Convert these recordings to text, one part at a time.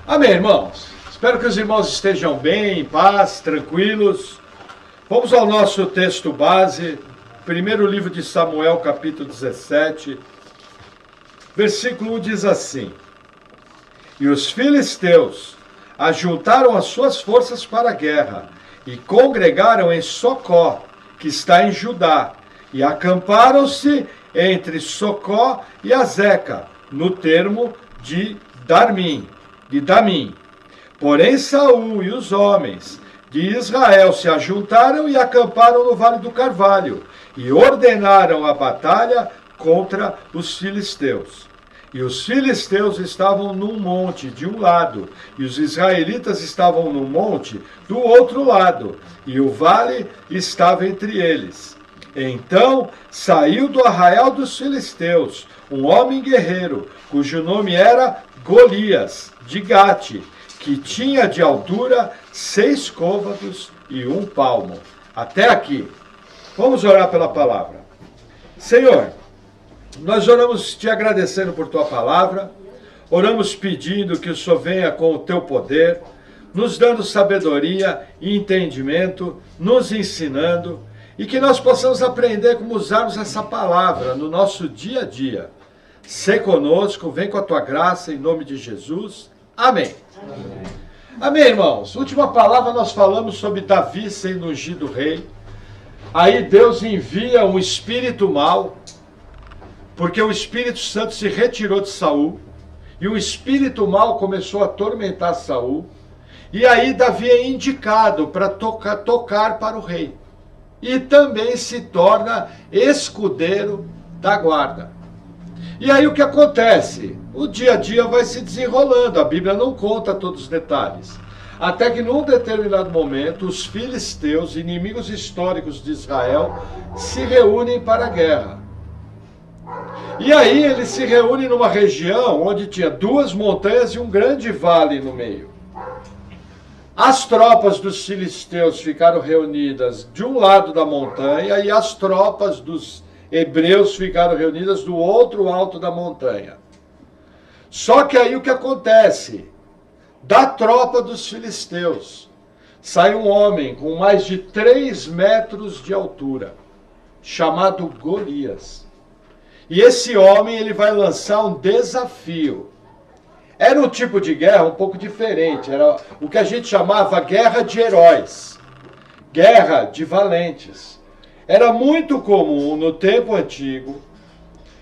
Amém, irmãos? Espero que os irmãos estejam bem, em paz, tranquilos. Vamos ao nosso texto base, primeiro livro de Samuel, capítulo 17, versículo 1 diz assim: E os filisteus ajuntaram as suas forças para a guerra e congregaram em Socó, que está em Judá, e acamparam-se entre Socó e Azeca, no termo de Damim. Porém Saul e os homens de Israel se ajuntaram e acamparam no Vale do Carvalho, e ordenaram a batalha contra os filisteus. E os filisteus estavam num monte de um lado, e os israelitas estavam num monte do outro lado, e o vale estava entre eles. Então saiu do arraial dos filisteus um homem guerreiro, cujo nome era Golias, de Gate, que tinha de altura 6 côvados e 1 palmo. Até aqui. Vamos orar pela palavra. Senhor, nós oramos te agradecendo por tua palavra, oramos pedindo que o Senhor venha com o teu poder, nos dando sabedoria e entendimento, nos ensinando, e que nós possamos aprender como usarmos essa palavra no nosso dia a dia. Sê conosco, vem com a tua graça, em nome de Jesus. Amém. Amém. Amém, irmãos. Última palavra, nós falamos sobre Davi sendo ungido rei. Aí Deus envia um espírito mau, porque o Espírito Santo se retirou de Saul, e o espírito mau começou a atormentar Saul, e aí Davi é indicado para tocar para o rei, e também se torna escudeiro da guarda. E aí o que acontece? O dia a dia vai se desenrolando, a Bíblia não conta todos os detalhes. Até que num determinado momento, os filisteus, inimigos históricos de Israel, se reúnem para a guerra. E aí eles se reúnem numa região onde tinha 2 montanhas e um grande vale no meio. As tropas dos filisteus ficaram reunidas de um lado da montanha e as tropas dos hebreus ficaram reunidas do outro alto da montanha. Só que aí o que acontece? Da tropa dos filisteus sai um homem com mais de 3 metros de altura, chamado Golias. E esse homem ele vai lançar um desafio. Era um tipo de guerra um pouco diferente, era o que a gente chamava guerra de heróis, guerra de valentes. Era muito comum no tempo antigo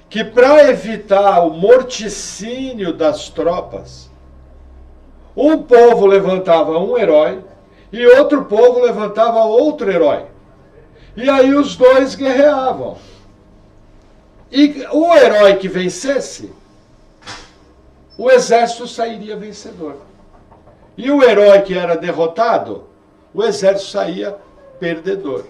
que, para evitar o morticínio das tropas, um povo levantava um herói e outro povo levantava outro herói. E aí os dois guerreavam. E o herói que vencesse, o exército sairia vencedor. E o herói que era derrotado, o exército saía perdedor.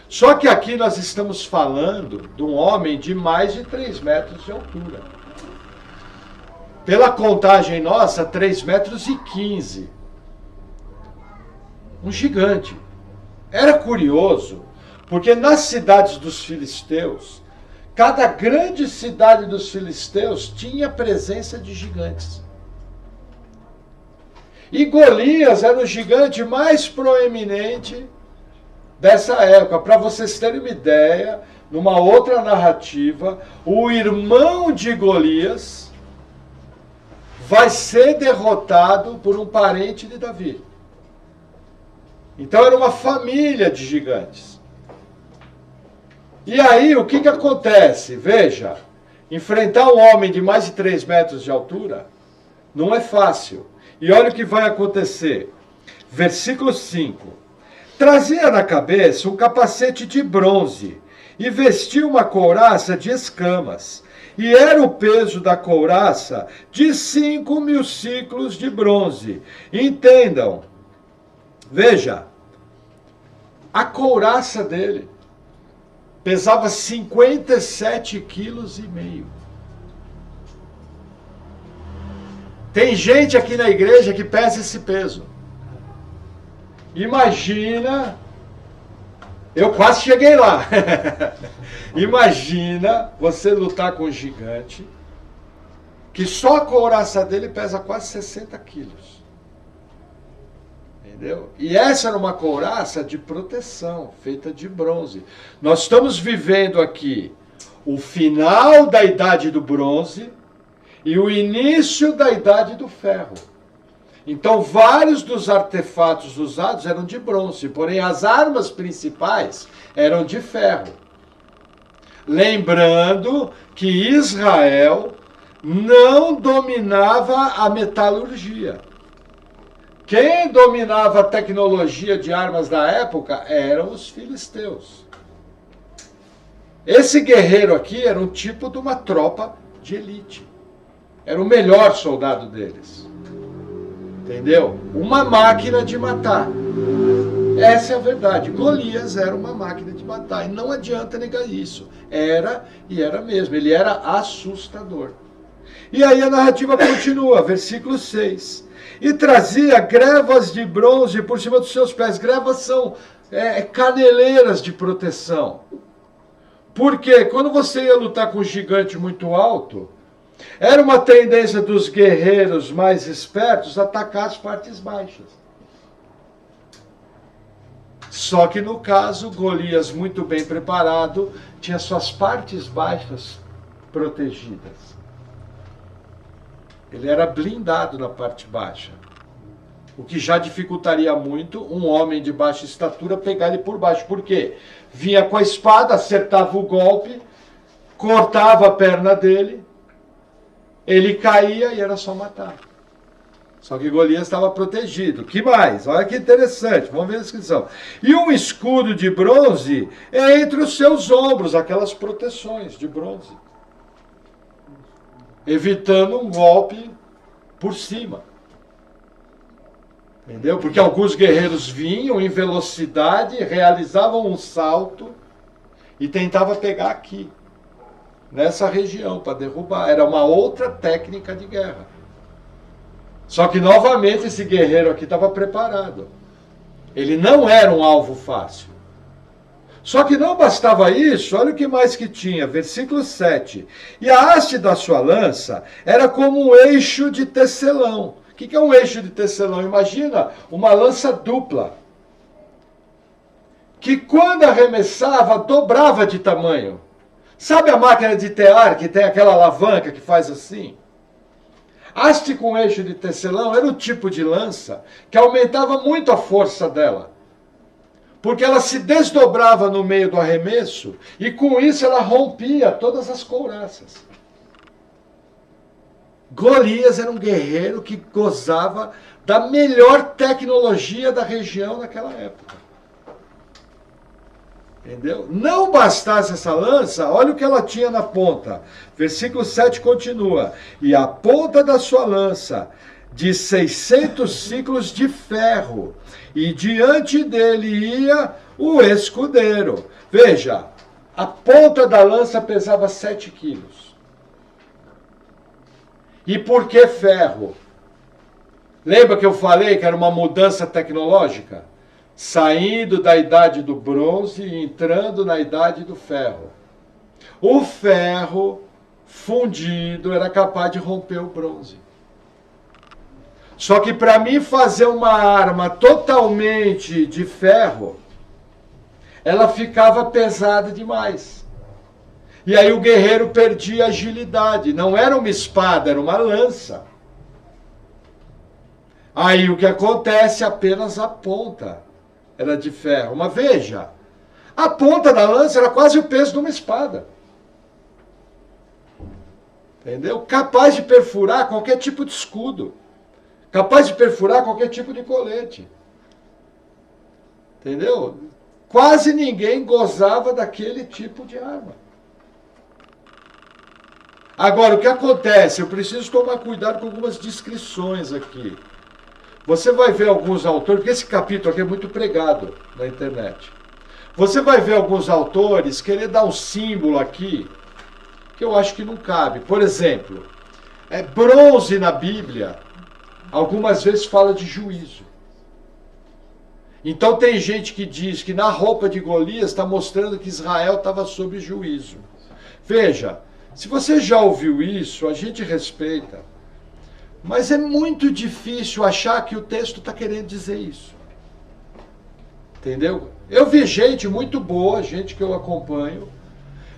Só que aqui nós estamos falando de um homem de mais de 3 metros de altura. Pela contagem nossa, 3 metros e 15. Um gigante. Era curioso, porque nas cidades dos filisteus, cada grande cidade dos filisteus tinha presença de gigantes. E Golias era o gigante mais proeminente dessa época. Para vocês terem uma ideia, numa outra narrativa, o irmão de Golias vai ser derrotado por um parente de Davi. Então era uma família de gigantes. E aí o que acontece? Veja, enfrentar um homem de mais de 3 metros de altura não é fácil. E olha o que vai acontecer. Versículo 5. Trazia na cabeça um capacete de bronze e vestia uma couraça de escamas. E era o peso da couraça de 5.000 ciclos de bronze. Entendam, veja, a couraça dele pesava 57,5 quilos. Tem gente aqui na igreja que pesa esse peso. Imagina, eu quase cheguei lá. Imagina você lutar com um gigante que só a couraça dele pesa quase 60 quilos. Entendeu? E essa era uma couraça de proteção, feita de bronze. Nós estamos vivendo aqui o final da Idade do Bronze e o início da Idade do Ferro. Então, vários dos artefatos usados eram de bronze, porém as armas principais eram de ferro. Lembrando que Israel não dominava a metalurgia. Quem dominava a tecnologia de armas da época eram os filisteus. Esse guerreiro aqui era um tipo de uma tropa de elite. Era o melhor soldado deles. Entendeu? Uma máquina de matar. Essa é a verdade. Golias era uma máquina de matar. E não adianta negar isso. Era e era mesmo. Ele era assustador. E aí a narrativa continua, versículo 6. E trazia grevas de bronze por cima dos seus pés. Grevas são caneleiras de proteção. Porque quando você ia lutar com um gigante muito alto, era uma tendência dos guerreiros mais espertos atacar as partes baixas. Só que no caso, Golias, muito bem preparado, tinha suas partes baixas protegidas. Ele era blindado na parte baixa. O que já dificultaria muito um homem de baixa estatura pegar ele por baixo. Por quê? Vinha com a espada, acertava o golpe, cortava a perna dele, ele caía e era só matar. Só que Golias estava protegido. Que mais? Olha que interessante. Vamos ver a descrição. E um escudo de bronze entre os seus ombros, aquelas proteções de bronze, evitando um golpe por cima. Entendeu? Porque alguns guerreiros vinham em velocidade, realizavam um salto e tentavam pegar aqui, nessa região, para derrubar. Era uma outra técnica de guerra. Só que, novamente, esse guerreiro aqui estava preparado. Ele não era um alvo fácil. Só que não bastava isso, olha o que mais que tinha, versículo 7. E a haste da sua lança era como um eixo de tecelão. O que é um eixo de tecelão? Imagina uma lança dupla, que quando arremessava, dobrava de tamanho. Sabe a máquina de tear, que tem aquela alavanca que faz assim? Haste com eixo de tecelão era o tipo de lança que aumentava muito a força dela. Porque ela se desdobrava no meio do arremesso e com isso ela rompia todas as couraças. Golias era um guerreiro que gozava da melhor tecnologia da região naquela época. Entendeu? Não bastasse essa lança, olha o que ela tinha na ponta. Versículo 7 continua. E a ponta da sua lança, de 600 ciclos de ferro, e diante dele ia o escudeiro. Veja, a ponta da lança pesava 7 quilos. E por que ferro? Lembra que eu falei que era uma mudança tecnológica? Saindo da idade do bronze e entrando na idade do ferro. O ferro fundido era capaz de romper o bronze. Só que para mim fazer uma arma totalmente de ferro, ela ficava pesada demais. E aí o guerreiro perdia agilidade. Não era uma espada, era uma lança. Aí o que acontece? Apenas a ponta era de ferro. Mas veja, a ponta da lança era quase o peso de uma espada. Entendeu? Capaz de perfurar qualquer tipo de escudo. Capaz de perfurar qualquer tipo de colete. Entendeu? Quase ninguém gozava daquele tipo de arma. Agora, o que acontece? Eu preciso tomar cuidado com algumas descrições aqui. Você vai ver alguns autores, porque esse capítulo aqui é muito pregado na internet. Você vai ver alguns autores querer dar um símbolo aqui, que eu acho que não cabe. Por exemplo, bronze na Bíblia, algumas vezes fala de juízo. Então tem gente que diz que na roupa de Golias está mostrando que Israel estava sob juízo. Veja, Se você já ouviu isso, a gente respeita. Mas é muito difícil achar que o texto está querendo dizer isso. Entendeu? Eu vi gente muito boa, gente que eu acompanho,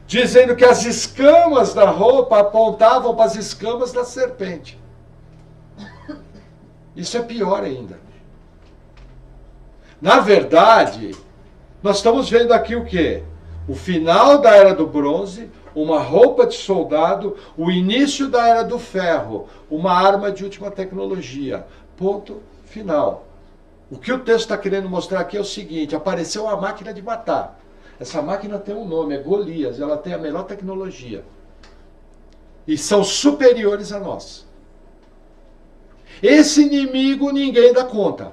dizendo que as escamas da roupa apontavam para as escamas da serpente. Isso é pior ainda. Na verdade, nós estamos vendo aqui o quê? O final da Era do Bronze, uma roupa de soldado, o início da Era do Ferro, uma arma de última tecnologia. Ponto final. O que o texto está querendo mostrar aqui é o seguinte: apareceu uma máquina de matar. Essa máquina tem um nome, é Golias, ela tem a melhor tecnologia. E são superiores a nós. Esse inimigo ninguém dá conta.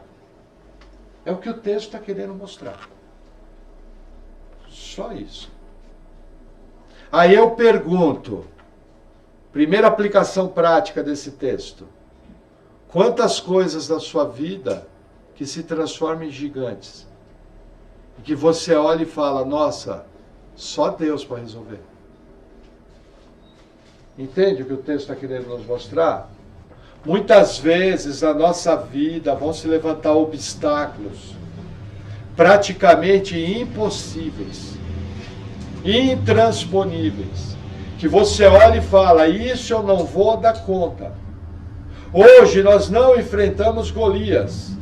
É o que o texto está querendo mostrar. Só isso. Aí eu pergunto, primeira aplicação prática desse texto: quantas coisas da sua vida que se transformam em gigantes e que você olha e fala, nossa, só Deus para resolver? Entende o que o texto está querendo nos mostrar? Muitas vezes na nossa vida vão se levantar obstáculos praticamente impossíveis, intransponíveis, que você olha e fala, isso eu não vou dar conta. Hoje nós não enfrentamos Golias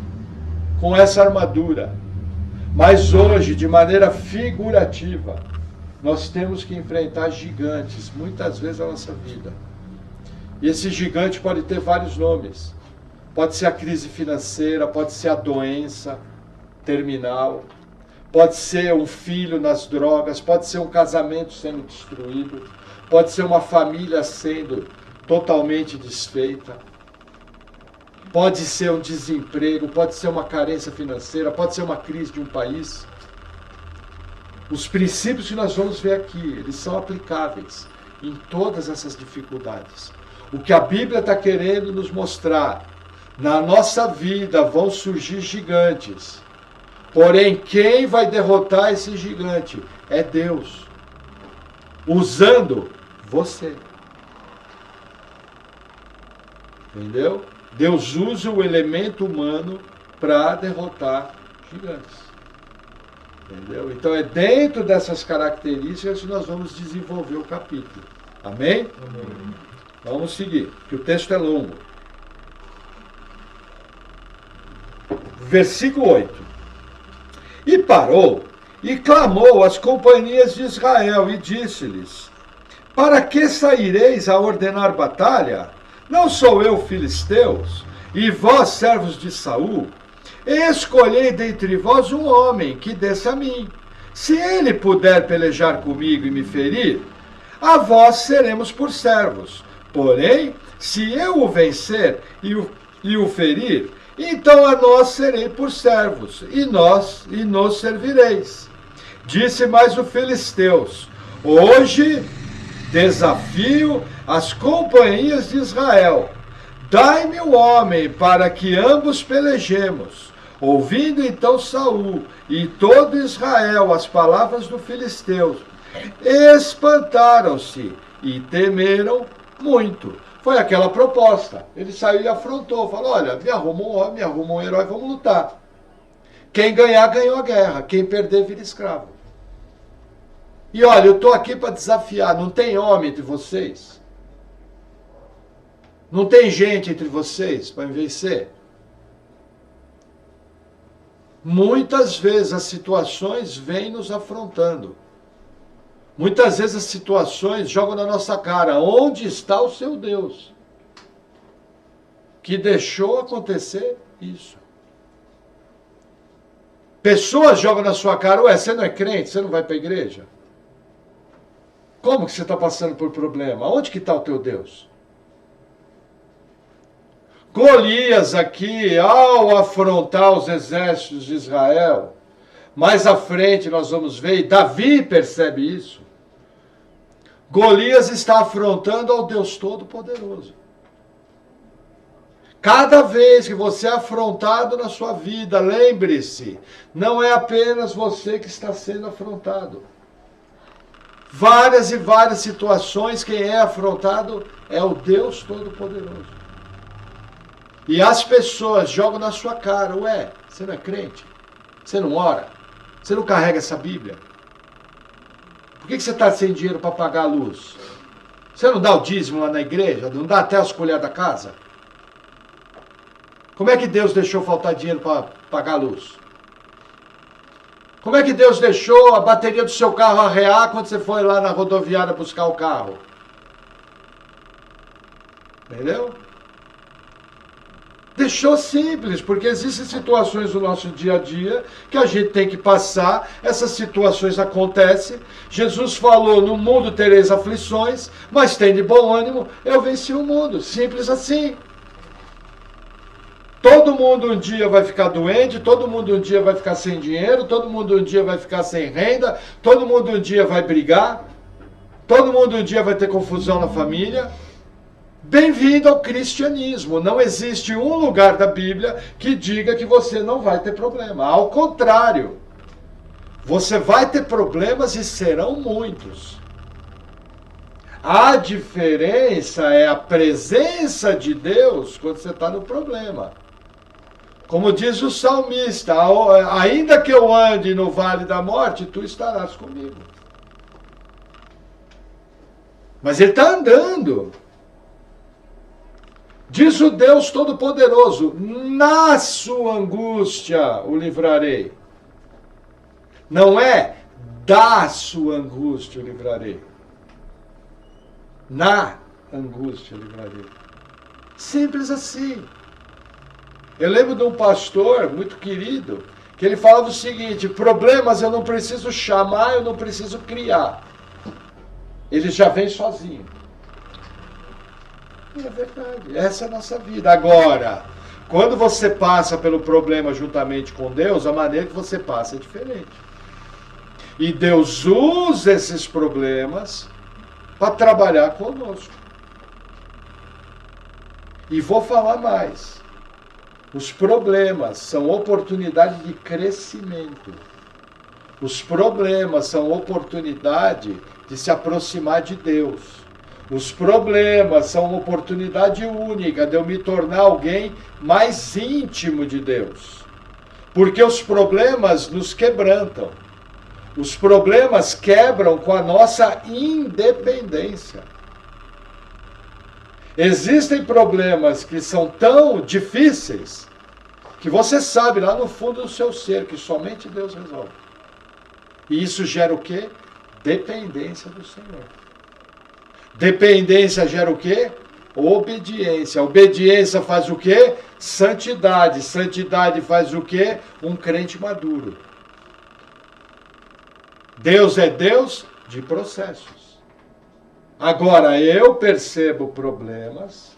com essa armadura, mas hoje, de maneira figurativa, nós temos que enfrentar gigantes, muitas vezes na nossa vida. E esse gigante pode ter vários nomes. Pode ser a crise financeira, pode ser a doença terminal, pode ser um filho nas drogas, pode ser um casamento sendo destruído, pode ser uma família sendo totalmente desfeita, pode ser um desemprego, pode ser uma carência financeira, pode ser uma crise de um país. Os princípios que nós vamos ver aqui, eles são aplicáveis em todas essas dificuldades. O que a Bíblia está querendo nos mostrar, na nossa vida vão surgir gigantes. Porém, quem vai derrotar esse gigante é Deus, usando você. Entendeu? Deus usa o elemento humano para derrotar gigantes. Entendeu? Então é dentro dessas características que nós vamos desenvolver o capítulo. Amém? Amém. Vamos seguir, que o texto é longo. Versículo 8. E parou, e clamou às companhias de Israel, e disse-lhes, para que saireis a ordenar batalha? Não sou eu filisteus, e vós servos de Saul? Escolhei dentre vós um homem que desça a mim. Se ele puder pelejar comigo e me ferir, a vós seremos por servos. Porém, se eu o vencer e o ferir, então a nós serei por servos, e nos servireis. Disse mais o filisteus, hoje desafio as companhias de Israel. Dai-me um homem para que ambos pelejemos. Ouvindo então Saul e todo Israel as palavras do filisteu, espantaram-se e temeram muito. Foi aquela proposta. Ele saiu e afrontou, falou, olha, me arruma um homem, me arruma um herói, vamos lutar. Quem ganhar, ganhou a guerra. Quem perder, vira escravo. E olha, eu estou aqui para desafiar. Não tem homem entre vocês? Não tem gente entre vocês para me vencer? Muitas vezes as situações vêm nos afrontando. Muitas vezes as situações jogam na nossa cara. Onde está o seu Deus? Que deixou acontecer isso. Pessoas jogam na sua cara. Ué, você não é crente? Você não vai para a igreja? Como que você está passando por problema? Onde que está o teu Deus? Golias aqui, ao afrontar os exércitos de Israel, mais à frente nós vamos ver, e Davi percebe isso, Golias está afrontando ao Deus Todo-Poderoso. Cada vez que você é afrontado na sua vida, lembre-se, não é apenas você que está sendo afrontado. Várias e várias situações, quem é afrontado é o Deus Todo-Poderoso. E as pessoas jogam na sua cara, ué, você não é crente? Você não ora? Você não carrega essa Bíblia? Por que você está sem dinheiro para pagar a luz? Você não dá o dízimo lá na igreja? Não dá até as colheres da casa? Como é que Deus deixou faltar dinheiro para pagar a luz? Como é que Deus deixou a bateria do seu carro arrear quando você foi lá na rodoviária buscar o carro? Entendeu? Deixou simples, porque existem situações no nosso dia a dia que a gente tem que passar, essas situações acontecem. Jesus falou, no mundo tereis aflições, mas tem de bom ânimo, eu venci o mundo. Simples assim. Todo mundo um dia vai ficar doente, todo mundo um dia vai ficar sem dinheiro, todo mundo um dia vai ficar sem renda, todo mundo um dia vai brigar, todo mundo um dia vai ter confusão na família. Bem-vindo ao cristianismo. Não existe um lugar da Bíblia que diga que você não vai ter problema. Ao contrário, você vai ter problemas e serão muitos. A diferença é a presença de Deus quando você está no problema. Como diz o salmista, ainda que eu ande no vale da morte, tu estarás comigo. Mas ele está andando. Diz o Deus Todo-Poderoso, na sua angústia o livrarei. Não é da sua angústia o livrarei. Na angústia o livrarei. Simples assim. Eu lembro de um pastor muito querido, que ele falava o seguinte, problemas eu não preciso chamar, eu não preciso criar. Ele já vem sozinho. E é verdade, essa é a nossa vida. Agora, quando você passa pelo problema juntamente com Deus, a maneira que você passa é diferente. E Deus usa esses problemas para trabalhar conosco. E vou falar mais. Os problemas são oportunidade de crescimento. Os problemas são oportunidade de se aproximar de Deus. Os problemas são uma oportunidade única de eu me tornar alguém mais íntimo de Deus. Porque os problemas nos quebrantam. Os problemas quebram com a nossa independência. Existem problemas que são tão difíceis que você sabe lá no fundo do seu ser que somente Deus resolve. E isso gera o quê? Dependência do Senhor. Dependência gera o quê? Obediência. Obediência faz o quê? Santidade. Santidade faz o quê? Um crente maduro. Deus é Deus de processos. Agora, eu percebo problemas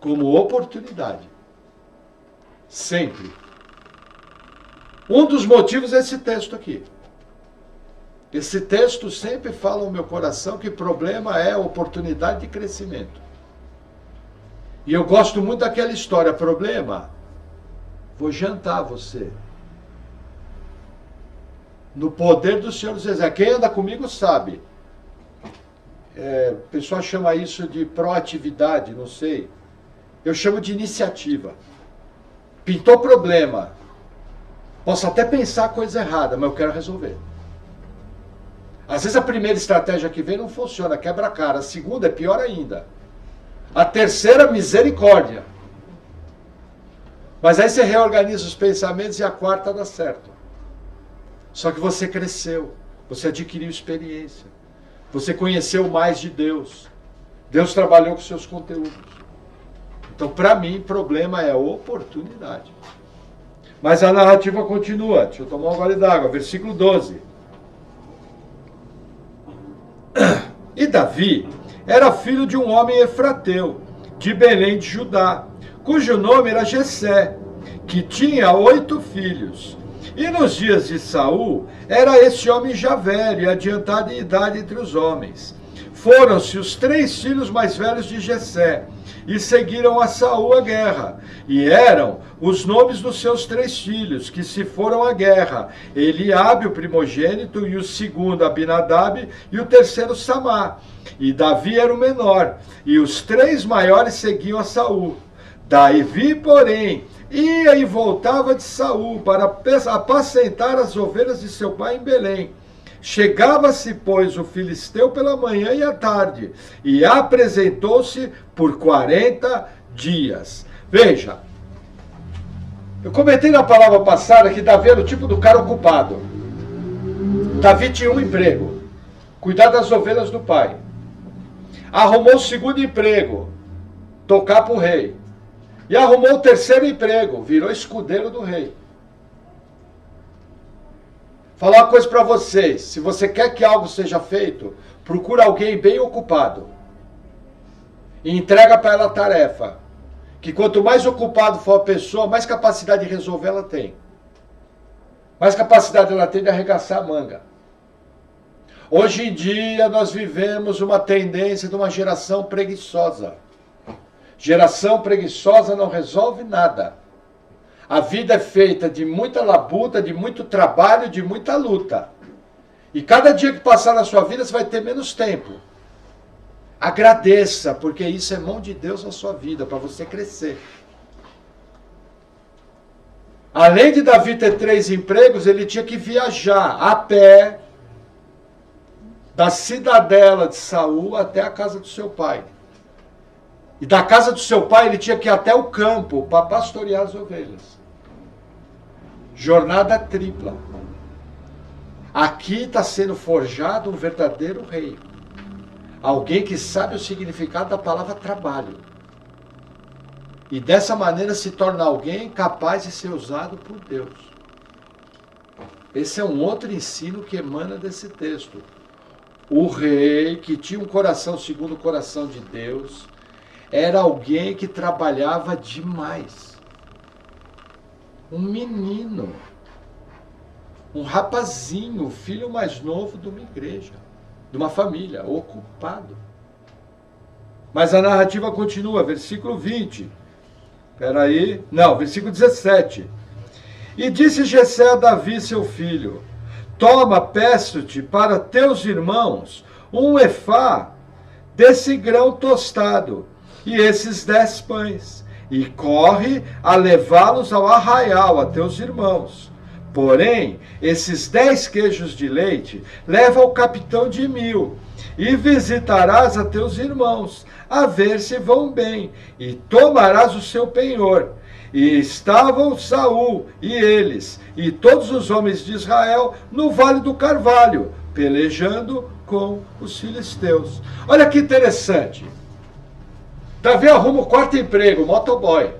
como oportunidade. Sempre. Um dos motivos é esse texto aqui. Esse texto sempre fala no meu coração que problema é oportunidade de crescimento. E eu gosto muito daquela história, problema, vou jantar você. No poder do Senhor dos Exércitos. Quem anda comigo sabe. O pessoal chama isso de proatividade, não sei. Eu chamo de iniciativa. Pintou problema. Posso até pensar coisa errada, mas eu quero resolver. Às vezes a primeira estratégia que vem não funciona, quebra a cara. A segunda é pior ainda. A terceira, misericórdia. Mas aí você reorganiza os pensamentos e a quarta dá certo. Só que você cresceu, você adquiriu experiência. Você conheceu mais de Deus. Deus trabalhou com seus conteúdos. Então, para mim, problema é oportunidade. Mas a narrativa continua. Deixa eu tomar um gole d'água. Versículo 12. E Davi era filho de um homem efrateu, de Belém de Judá, cujo nome era Jessé, que tinha 8 filhos. E nos dias de Saul, era esse homem já velho e adiantado em idade entre os homens. Foram-se os 3 filhos mais velhos de Jessé, e seguiram a Saul à guerra. E eram os nomes dos seus 3 filhos, que se foram à guerra: Eliabe, o primogênito, e o segundo Abinadab, e o terceiro Samá. E Davi era o menor, e os 3 maiores seguiam a Saul. Davi, porém, ia e voltava de Saul para apacentar as ovelhas de seu pai em Belém. Chegava-se, pois, o filisteu pela manhã e à tarde, e apresentou-se por 40 dias. Veja, eu comentei na palavra passada que Davi era o tipo do cara ocupado. Davi tinha um emprego, cuidar das ovelhas do pai. Arrumou o segundo emprego, tocar para o rei. E arrumou o terceiro emprego, virou escudeiro do rei. Falar uma coisa para vocês: se você quer que algo seja feito, procura alguém bem ocupado e entrega para ela a tarefa. Que quanto mais ocupado for a pessoa, mais capacidade de resolver ela tem. Mais capacidade ela tem de arregaçar a manga. Hoje em dia nós vivemos uma tendência de uma geração preguiçosa. Geração preguiçosa não resolve nada. A vida é feita de muita labuta, de muito trabalho, de muita luta. E cada dia que passar na sua vida, você vai ter menos tempo. Agradeça, porque isso é mão de Deus na sua vida, para você crescer. Além de Davi ter 3 empregos, ele tinha que viajar a pé da cidadela de Saul até a casa do seu pai. E da casa do seu pai ele tinha que ir até o campo para pastorear as ovelhas. Jornada tripla. Aqui está sendo forjado um verdadeiro rei. Alguém que sabe o significado da palavra trabalho. E dessa maneira se torna alguém capaz de ser usado por Deus. Esse é um outro ensino que emana desse texto. O rei, que tinha um coração segundo o coração de Deus, era alguém que trabalhava demais. Um menino, um rapazinho, o filho mais novo de uma igreja, de uma família, ocupado. Mas a narrativa continua, versículo 20. Versículo 17. E disse Jessé a Davi, seu filho: toma, peço-te, para teus irmãos, um efá desse grão tostado, e esses 10 pães, e corre a levá-los ao arraial, a teus irmãos. Porém, esses 10 queijos de leite leva ao capitão de 1000, e visitarás a teus irmãos, a ver se vão bem, e tomarás o seu penhor. E estavam Saul e eles, e todos os homens de Israel, no Vale do Carvalho, pelejando com os filisteus. Olha que interessante. Davi arruma o 4º emprego, motoboy.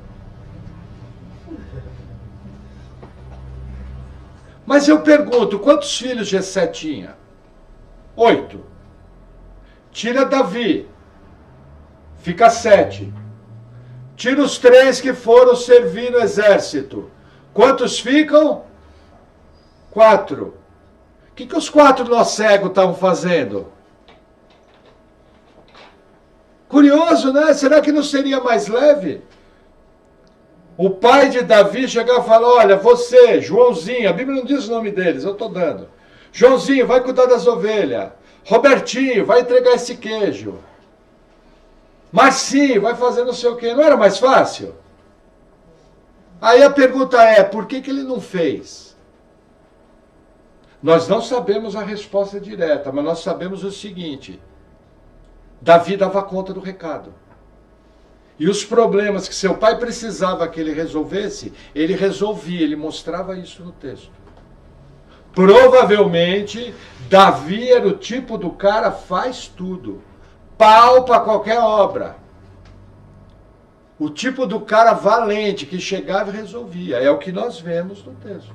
Mas eu pergunto, quantos filhos Jessé tinha? 8. Tira Davi, fica 7. Tira os 3 que foram servir no exército. Quantos ficam? 4. O que os 4 nós cegos estavam fazendo? Curioso, né? Será que não seria mais leve? O pai de Davi chegar e falar: olha, você, Joãozinho, a Bíblia não diz o nome deles, eu estou dando. Joãozinho, vai cuidar das ovelhas. Robertinho, vai entregar esse queijo. Marcinho, vai fazer não sei o quê. Não era mais fácil? Aí a pergunta é, por que ele não fez? Nós não sabemos a resposta direta, mas nós sabemos o seguinte: Davi dava conta do recado. E os problemas que seu pai precisava que ele resolvesse, ele resolvia, ele mostrava isso no texto. Provavelmente, Davi era o tipo do cara faz tudo. Pau para qualquer obra. O tipo do cara valente que chegava e resolvia. É o que nós vemos no texto.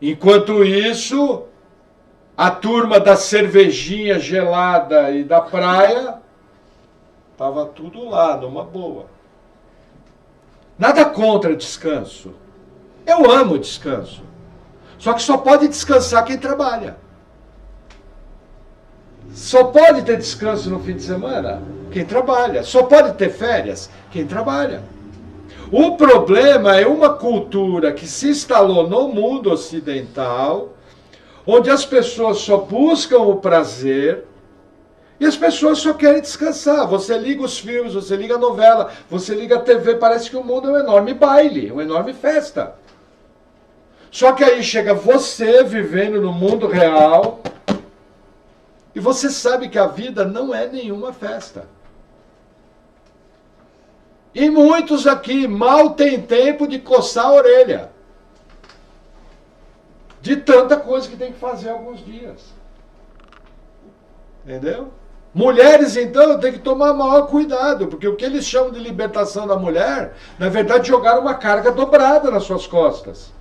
Enquanto isso, a turma da cervejinha gelada e da praia estava tudo lá, numa boa. Nada contra descanso. Eu amo descanso. Só que só pode descansar quem trabalha. Só pode ter descanso no fim de semana quem trabalha. Só pode ter férias quem trabalha. O problema é uma cultura que se instalou no mundo ocidental, onde as pessoas só buscam o prazer e as pessoas só querem descansar. Você liga os filmes, você liga a novela, você liga a TV, parece que o mundo é um enorme baile, uma enorme festa. Só que aí chega você vivendo no mundo real e você sabe que a vida não é nenhuma festa. E muitos aqui mal têm tempo de coçar a orelha. De tanta coisa que tem que fazer alguns dias. Entendeu? Mulheres, então, tem que tomar maior cuidado, porque o que eles chamam de libertação da mulher, na verdade, jogaram uma carga dobrada nas suas costas.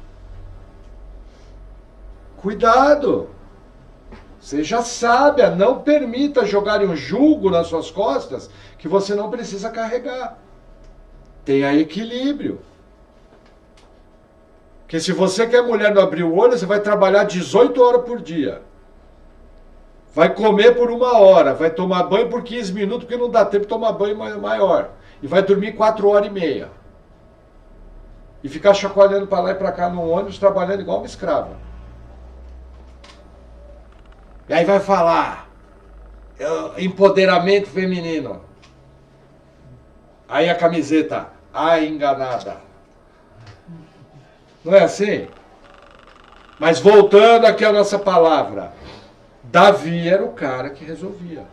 Cuidado! Seja sábia, não permita jogarem um jugo nas suas costas que você não precisa carregar. Tenha equilíbrio. Porque se você quer mulher não abrir o olho, você vai trabalhar 18 horas por dia. Vai comer por 1 hora, vai tomar banho por 15 minutos, porque não dá tempo de tomar banho maior. E vai dormir 4 horas e meia. E ficar chacoalhando para lá e para cá no ônibus, trabalhando igual uma escrava. E aí vai falar empoderamento feminino. Aí a camiseta, a enganada. Não é assim? Mas voltando aqui à nossa palavra. Davi era o cara que resolvia.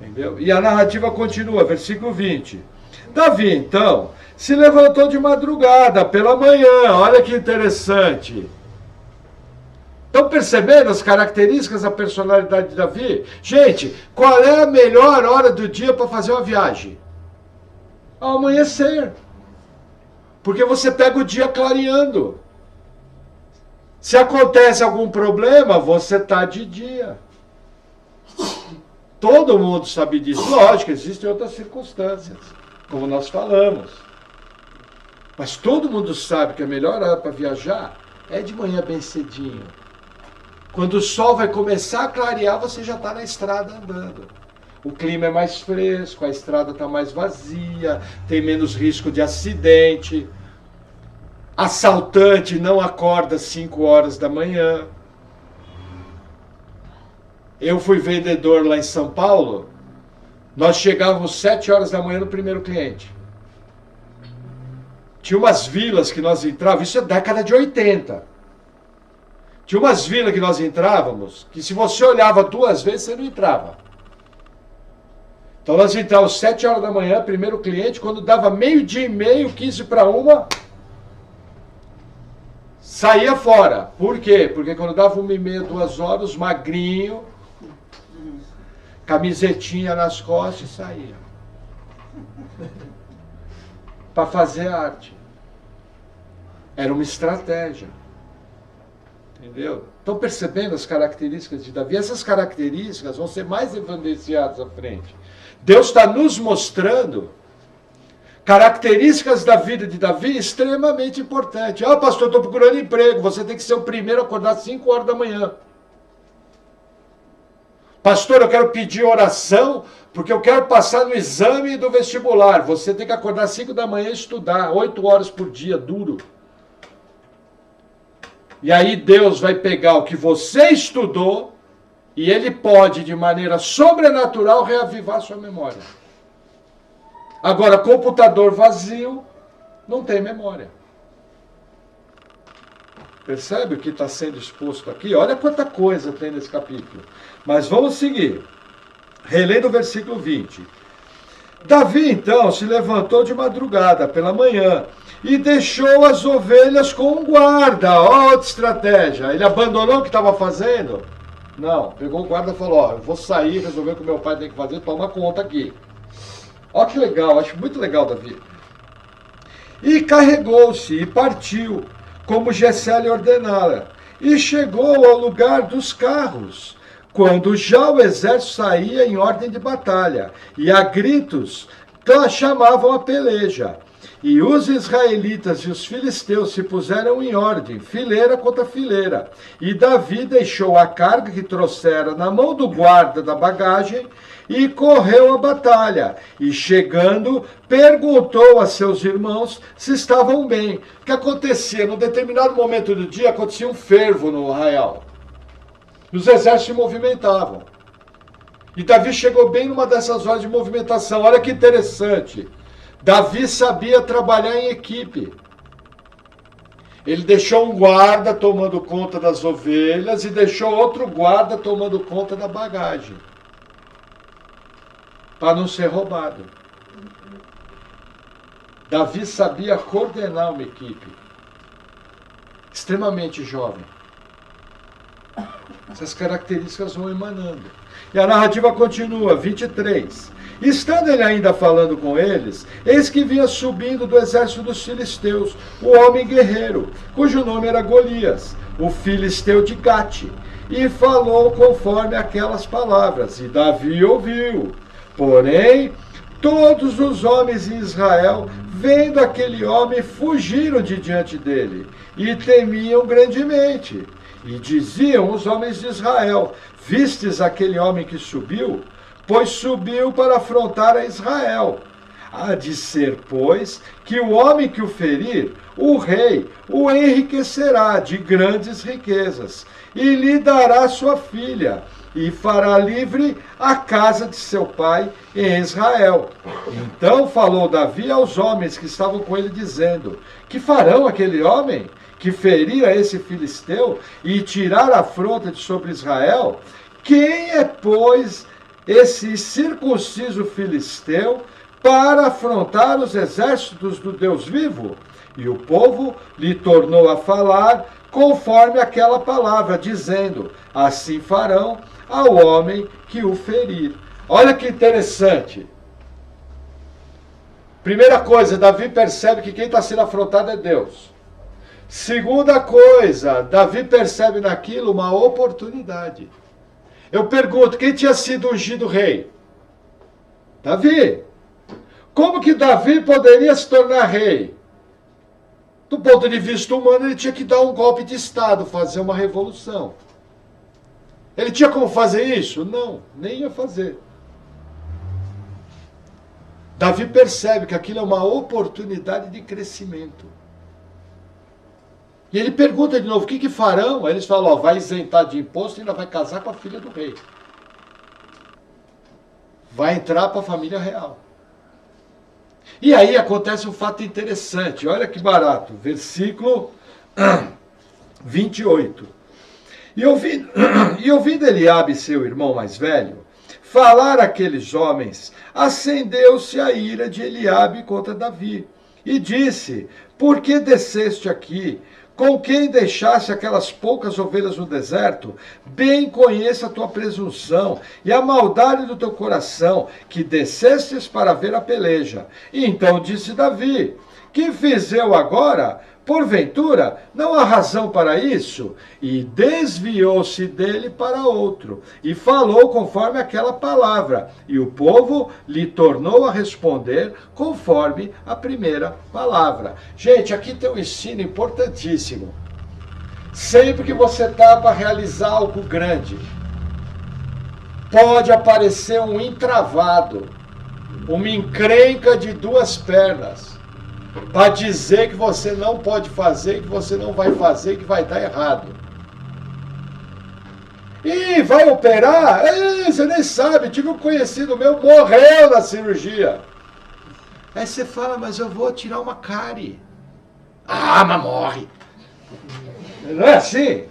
Entendeu? E a narrativa continua, versículo 20. Davi, então, se levantou de madrugada, pela manhã. Olha que interessante. Estão percebendo as características da personalidade de Davi? Gente, qual é a melhor hora do dia para fazer uma viagem? Ao amanhecer. Porque você pega o dia clareando. Se acontece algum problema, você está de dia. Todo mundo sabe disso. Lógico, existem outras circunstâncias, como nós falamos. Mas todo mundo sabe que a melhor hora para viajar é de manhã bem cedinho. Quando o sol vai começar a clarear, você já está na estrada andando. O clima é mais fresco, a estrada está mais vazia, tem menos risco de acidente. Assaltante não acorda às 5 horas da manhã. Eu fui vendedor lá em São Paulo. Nós chegávamos 7 horas da manhã no primeiro cliente. Tinha umas vilas que nós entrávamos, isso é década de 80. Tinha umas vilas que nós entrávamos, que se você olhava 2 vezes, você não entrava. Então nós entrávamos 7 horas da manhã, primeiro cliente, quando dava 12:30, 15 para 1, saía fora. Por quê? Porque quando dava 1:30, 2 horas, magrinho, camisetinha nas costas e saía. Para fazer arte. Era uma estratégia. Entendeu? Estão percebendo as características de Davi? Essas características vão ser mais evidenciadas à frente. Deus está nos mostrando características da vida de Davi extremamente importantes. Ah, pastor, estou procurando emprego. Você tem que ser o primeiro a acordar às 5 horas da manhã. Pastor, eu quero pedir oração porque eu quero passar no exame do vestibular. Você tem que acordar às 5 da manhã e estudar 8 horas por dia, duro. E aí Deus vai pegar o que você estudou e Ele pode, de maneira sobrenatural, reavivar sua memória. Agora, computador vazio não tem memória. Percebe o que está sendo exposto aqui? Olha quanta coisa tem nesse capítulo. Mas vamos seguir. Relendo o versículo 20. Davi, então, se levantou de madrugada, pela manhã, e deixou as ovelhas com um guarda. Ó, outra estratégia. Ele abandonou o que estava fazendo? Não. Pegou o guarda e falou, ó, eu vou sair, resolver o que meu pai tem que fazer, toma conta aqui. Ó que legal, acho muito legal, Davi. E carregou-se e partiu, como Jessé lhe ordenara, e chegou ao lugar dos carros, quando já o exército saía em ordem de batalha, e a gritos chamavam a peleja. E os israelitas e os filisteus se puseram em ordem, fileira contra fileira. E Davi deixou a carga que trouxera na mão do guarda da bagagem e correu à batalha. E chegando, perguntou a seus irmãos se estavam bem. O que acontecia? Num determinado momento do dia, acontecia um fervo no arraial. Os exércitos se movimentavam. E Davi chegou bem numa dessas horas de movimentação. Olha que interessante. Davi sabia trabalhar em equipe. Ele deixou um guarda tomando conta das ovelhas e deixou outro guarda tomando conta da bagagem, para não ser roubado. Davi sabia coordenar uma equipe. Extremamente jovem. Essas características vão emanando. E a narrativa continua, 23. Estando ele ainda falando com eles, eis que vinha subindo do exército dos filisteus o homem guerreiro, cujo nome era Golias, o filisteu de Gate, e falou conforme aquelas palavras, e Davi ouviu. Porém, todos os homens em Israel, vendo aquele homem, fugiram de diante dele, e temiam grandemente. E diziam os homens de Israel, vistes aquele homem que subiu? Pois subiu para afrontar a Israel. Há de ser, pois, que o homem que o ferir, o rei, o enriquecerá de grandes riquezas, e lhe dará sua filha, e fará livre a casa de seu pai em Israel. Então falou Davi aos homens que estavam com ele, dizendo, que farão aquele homem que ferir a esse filisteu e tirar a afronta de sobre Israel? Quem é, pois, esse circunciso filisteu para afrontar os exércitos do Deus vivo? E o povo lhe tornou a falar conforme aquela palavra, dizendo, assim farão ao homem que o ferir. Olha que interessante. Primeira coisa, Davi percebe que quem está sendo afrontado é Deus. Segunda coisa, Davi percebe naquilo uma oportunidade. Eu pergunto, quem tinha sido ungido rei? Davi. Como que Davi poderia se tornar rei? Do ponto de vista humano, ele tinha que dar um golpe de Estado, fazer uma revolução. Ele tinha como fazer isso? Não, nem ia fazer. Davi percebe que aquilo é uma oportunidade de crescimento. E ele pergunta de novo, o que farão? Aí eles falam, ó, vai isentar de imposto e ainda vai casar com a filha do rei. Vai entrar para a família real. E aí acontece um fato interessante, olha que barato, versículo 28. E ouvindo Eliabe, seu irmão mais velho, falar aqueles homens, acendeu-se a ira de Eliabe contra Davi, e disse, por que desceste aqui? Com quem deixaste aquelas poucas ovelhas no deserto? Bem conheça a tua presunção e a maldade do teu coração, que descestes para ver a peleja. E então disse Davi, que fiz eu agora? Porventura, não há razão para isso? E desviou-se dele para outro, e falou conforme aquela palavra, e o povo lhe tornou a responder conforme a primeira palavra. Gente, aqui tem um ensino importantíssimo. Sempre que você está para realizar algo grande, pode aparecer um entravado, uma encrenca de duas pernas, para dizer que você não pode fazer, que você não vai fazer, que vai dar errado. E vai operar? Você nem sabe, tive um conhecido meu, morreu na cirurgia. Aí você fala, mas eu vou tirar uma cárie. Ah, mas morre. Não é assim?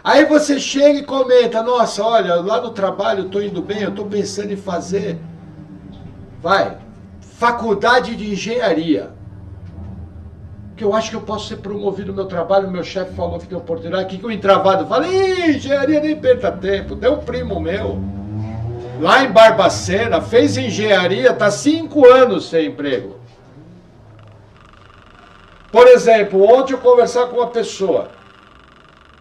Aí você chega e comenta, nossa, olha, lá no trabalho eu estou indo bem, eu estou pensando em fazer. Faculdade de engenharia, que eu acho que eu posso ser promovido no meu trabalho, meu chefe falou que tem oportunidade, que o entravado fala, engenharia nem perda tempo, tem um primo meu, lá em Barbacena, fez engenharia, está 5 anos sem emprego. Por exemplo, ontem eu conversava com uma pessoa,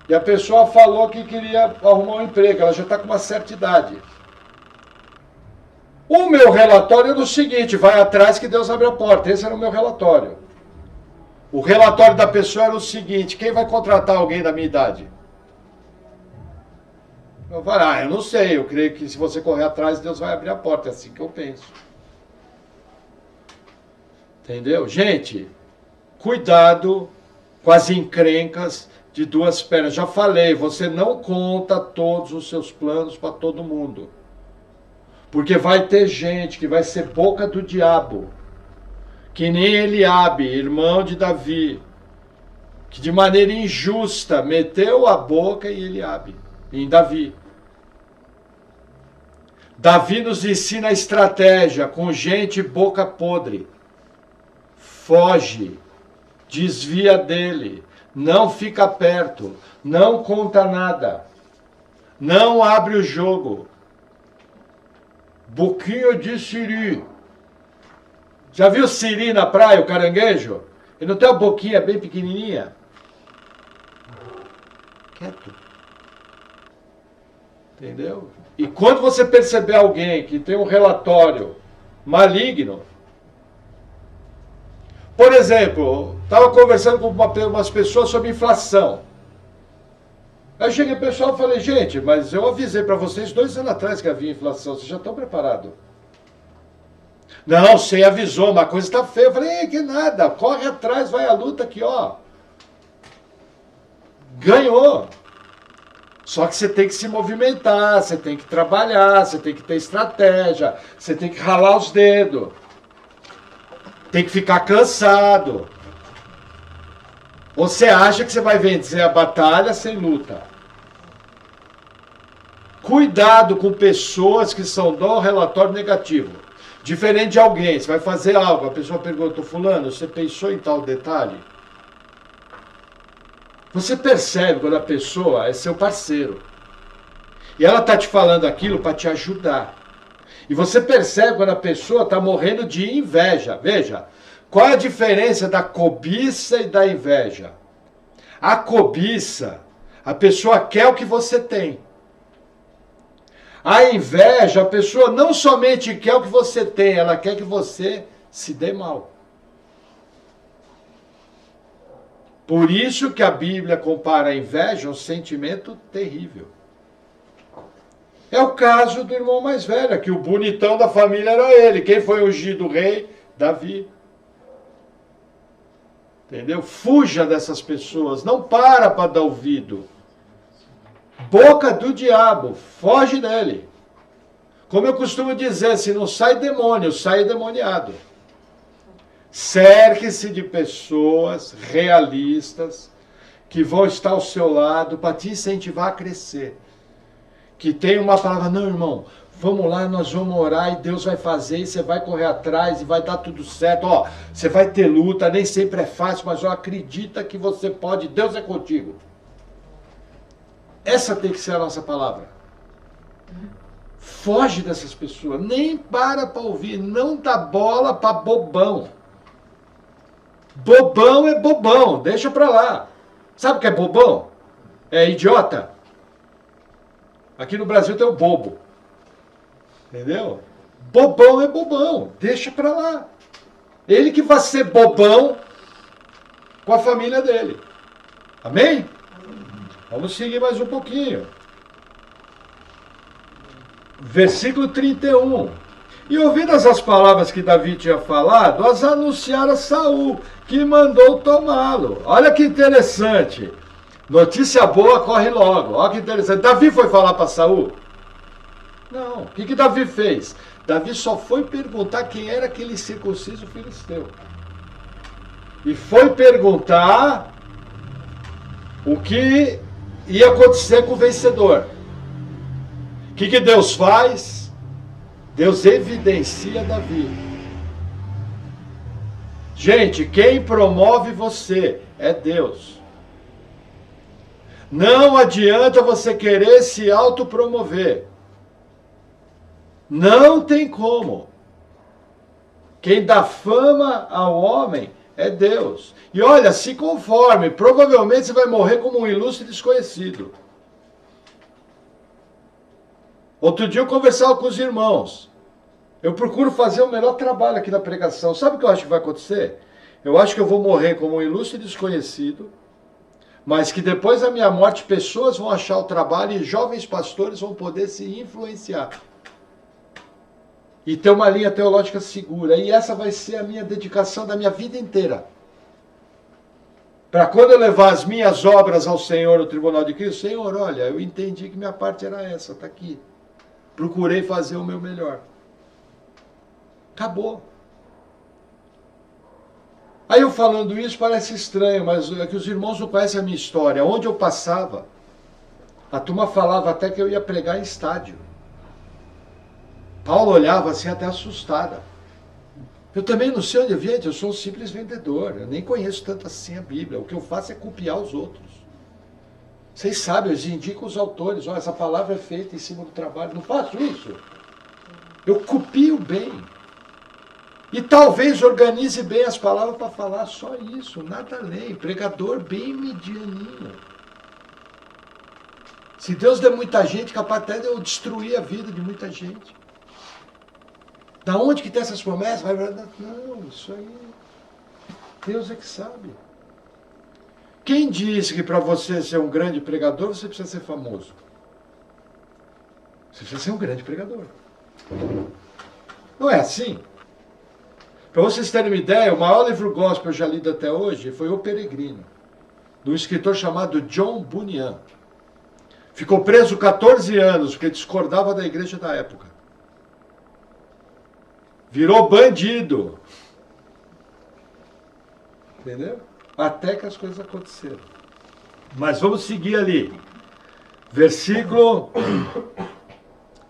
e a pessoa falou que queria arrumar um emprego, ela já está com uma certa idade. O meu relatório era o seguinte, vai atrás que Deus abre a porta. Esse era o meu relatório. O relatório da pessoa era o seguinte, quem vai contratar alguém da minha idade? Eu falei, eu não sei, eu creio que se você correr atrás, Deus vai abrir a porta. É assim que eu penso. Entendeu? Gente, cuidado com as encrencas de duas pernas. Já falei, você não conta todos os seus planos para todo mundo. Porque vai ter gente que vai ser boca do diabo. Que nem Eliabe, irmão de Davi. Que de maneira injusta meteu a boca em Eliabe, em Davi. Davi nos ensina a estratégia com gente boca podre. Foge, desvia dele, não fica perto, não conta nada, não abre o jogo. Boquinha de siri. Já viu siri na praia, o caranguejo? Ele não tem uma boquinha bem pequenininha? Quieto. Entendeu? E quando você perceber alguém que tem um relatório maligno, por exemplo, estava conversando com umas pessoas sobre inflação. Aí eu cheguei pessoal e falei, gente, mas eu avisei para vocês 2 anos atrás que havia inflação, vocês já estão preparados? Não, você avisou, mas a coisa está feia. Eu falei, que nada, corre atrás, vai à luta aqui, ó. Ganhou. Só que você tem que se movimentar, você tem que trabalhar, você tem que ter estratégia, você tem que ralar os dedos. Tem que ficar cansado. Ou você acha que você vai vencer a batalha sem luta? Cuidado com pessoas que só dão relatório negativo. Diferente de alguém, você vai fazer algo, a pessoa pergunta, fulano, você pensou em tal detalhe? Você percebe quando a pessoa é seu parceiro. E ela está te falando aquilo para te ajudar. E você percebe quando a pessoa está morrendo de inveja. Veja, qual é a diferença da cobiça e da inveja? A cobiça, a pessoa quer o que você tem. A inveja, a pessoa não somente quer o que você tem, ela quer que você se dê mal. Por isso que a Bíblia compara a inveja a um sentimento terrível. É o caso do irmão mais velho, que o bonitão da família era ele. Quem foi ungido rei? Davi. Entendeu? Fuja dessas pessoas, não para dar ouvido. Boca do diabo, foge dele. Como eu costumo dizer, se não sai demônio, sai endemoniado. Cerque-se de pessoas realistas que vão estar ao seu lado para te incentivar a crescer. Que tem uma palavra, não, irmão, vamos lá, nós vamos orar e Deus vai fazer, e você vai correr atrás e vai dar tudo certo. Ó, você vai ter luta, nem sempre é fácil, mas ó, acredita que você pode, Deus é contigo. Essa tem que ser a nossa palavra. Foge dessas pessoas, nem para ouvir, não dá bola para bobão. Bobão é bobão, deixa pra lá. Sabe o que é bobão? É idiota. Aqui no Brasil tem o bobo. Entendeu? Bobão é bobão, deixa pra lá. Ele que vai ser bobão com a família dele. Amém? Vamos seguir mais um pouquinho. Versículo 31. E ouvidas as palavras que Davi tinha falado, as anunciaram a Saul, que mandou tomá-lo. Olha que interessante. Notícia boa corre logo. Olha que interessante. Davi foi falar para Saul? Não. O que Davi fez? Davi só foi perguntar quem era aquele circunciso filisteu. E foi perguntar o que ia acontecer com o vencedor. O que Deus faz? Deus evidencia Davi. Gente, quem promove você é Deus. Não adianta você querer se autopromover. Não tem como. Quem dá fama ao homem é Deus. E olha, se conforme, provavelmente você vai morrer como um ilustre desconhecido. Outro dia eu conversava com os irmãos. Eu procuro fazer o melhor trabalho aqui na pregação. Sabe o que eu acho que vai acontecer? Eu acho que eu vou morrer como um ilustre desconhecido, mas que depois da minha morte pessoas vão achar o trabalho e jovens pastores vão poder se influenciar. E ter uma linha teológica segura. E essa vai ser a minha dedicação da minha vida inteira. Para quando eu levar as minhas obras ao Senhor, no tribunal de Cristo, Senhor, olha, eu entendi que minha parte era essa, está aqui. Procurei fazer o meu melhor. Acabou. Aí eu falando isso parece estranho, mas é que os irmãos não conhecem a minha história. Onde eu passava, a turma falava até que eu ia pregar em estádio. Paulo olhava assim até assustada. Eu também não sei onde eu vim, eu sou um simples vendedor. Eu nem conheço tanto assim a Bíblia. O que eu faço é copiar os outros. Vocês sabem, eu indico os autores. Olha, essa palavra é feita em cima do trabalho. Não faço isso. Eu copio bem. E talvez organize bem as palavras para falar só isso, nada além. Pregador bem medianinho. Se Deus der muita gente, capaz até de eu destruir a vida de muita gente. Da onde que tem essas promessas? Não, isso aí, Deus é que sabe. Quem disse que para você ser um grande pregador, você precisa ser famoso? Você precisa ser um grande pregador. Não é assim? Para vocês terem uma ideia, o maior livro gospel já lido até hoje foi O Peregrino, de um escritor chamado John Bunyan. Ficou preso 14 anos, porque discordava da igreja da época. Virou bandido. Entendeu? Até que as coisas aconteceram. Mas vamos seguir ali. Versículo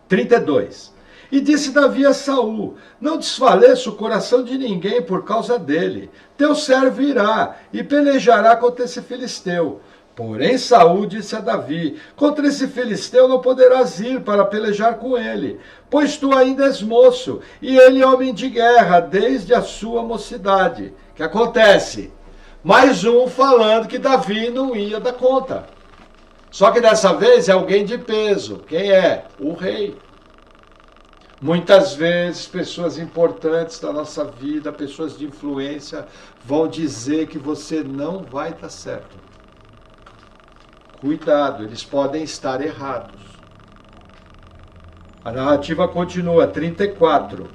32. E disse Davi a Saul: não desfaleça o coração de ninguém por causa dele. Teu servo irá e pelejará contra esse filisteu. Porém Saul disse a Davi: contra esse filisteu não poderás ir para pelejar com ele, pois tu ainda és moço, e ele é homem de guerra desde a sua mocidade. O que acontece? Mais um falando que Davi não ia dar conta. Só que dessa vez é alguém de peso. Quem é? O rei. Muitas vezes, pessoas importantes da nossa vida, pessoas de influência, vão dizer que você não vai dar certo. Cuidado, eles podem estar errados. A narrativa continua, 34.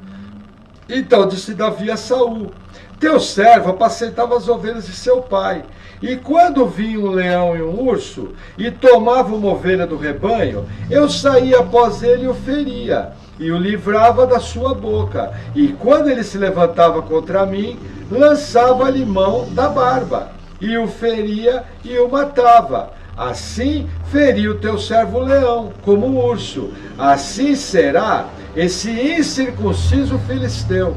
Então disse Davi a Saul: teu servo apacentava as ovelhas de seu pai, e quando vinha um leão e um urso, e tomava uma ovelha do rebanho, eu saía após ele e o feria, e o livrava da sua boca. E quando ele se levantava contra mim, lançava-lhe mão da barba, e o feria e o matava. Assim feriu o teu servo leão, como o urso. Assim será esse incircunciso filisteu,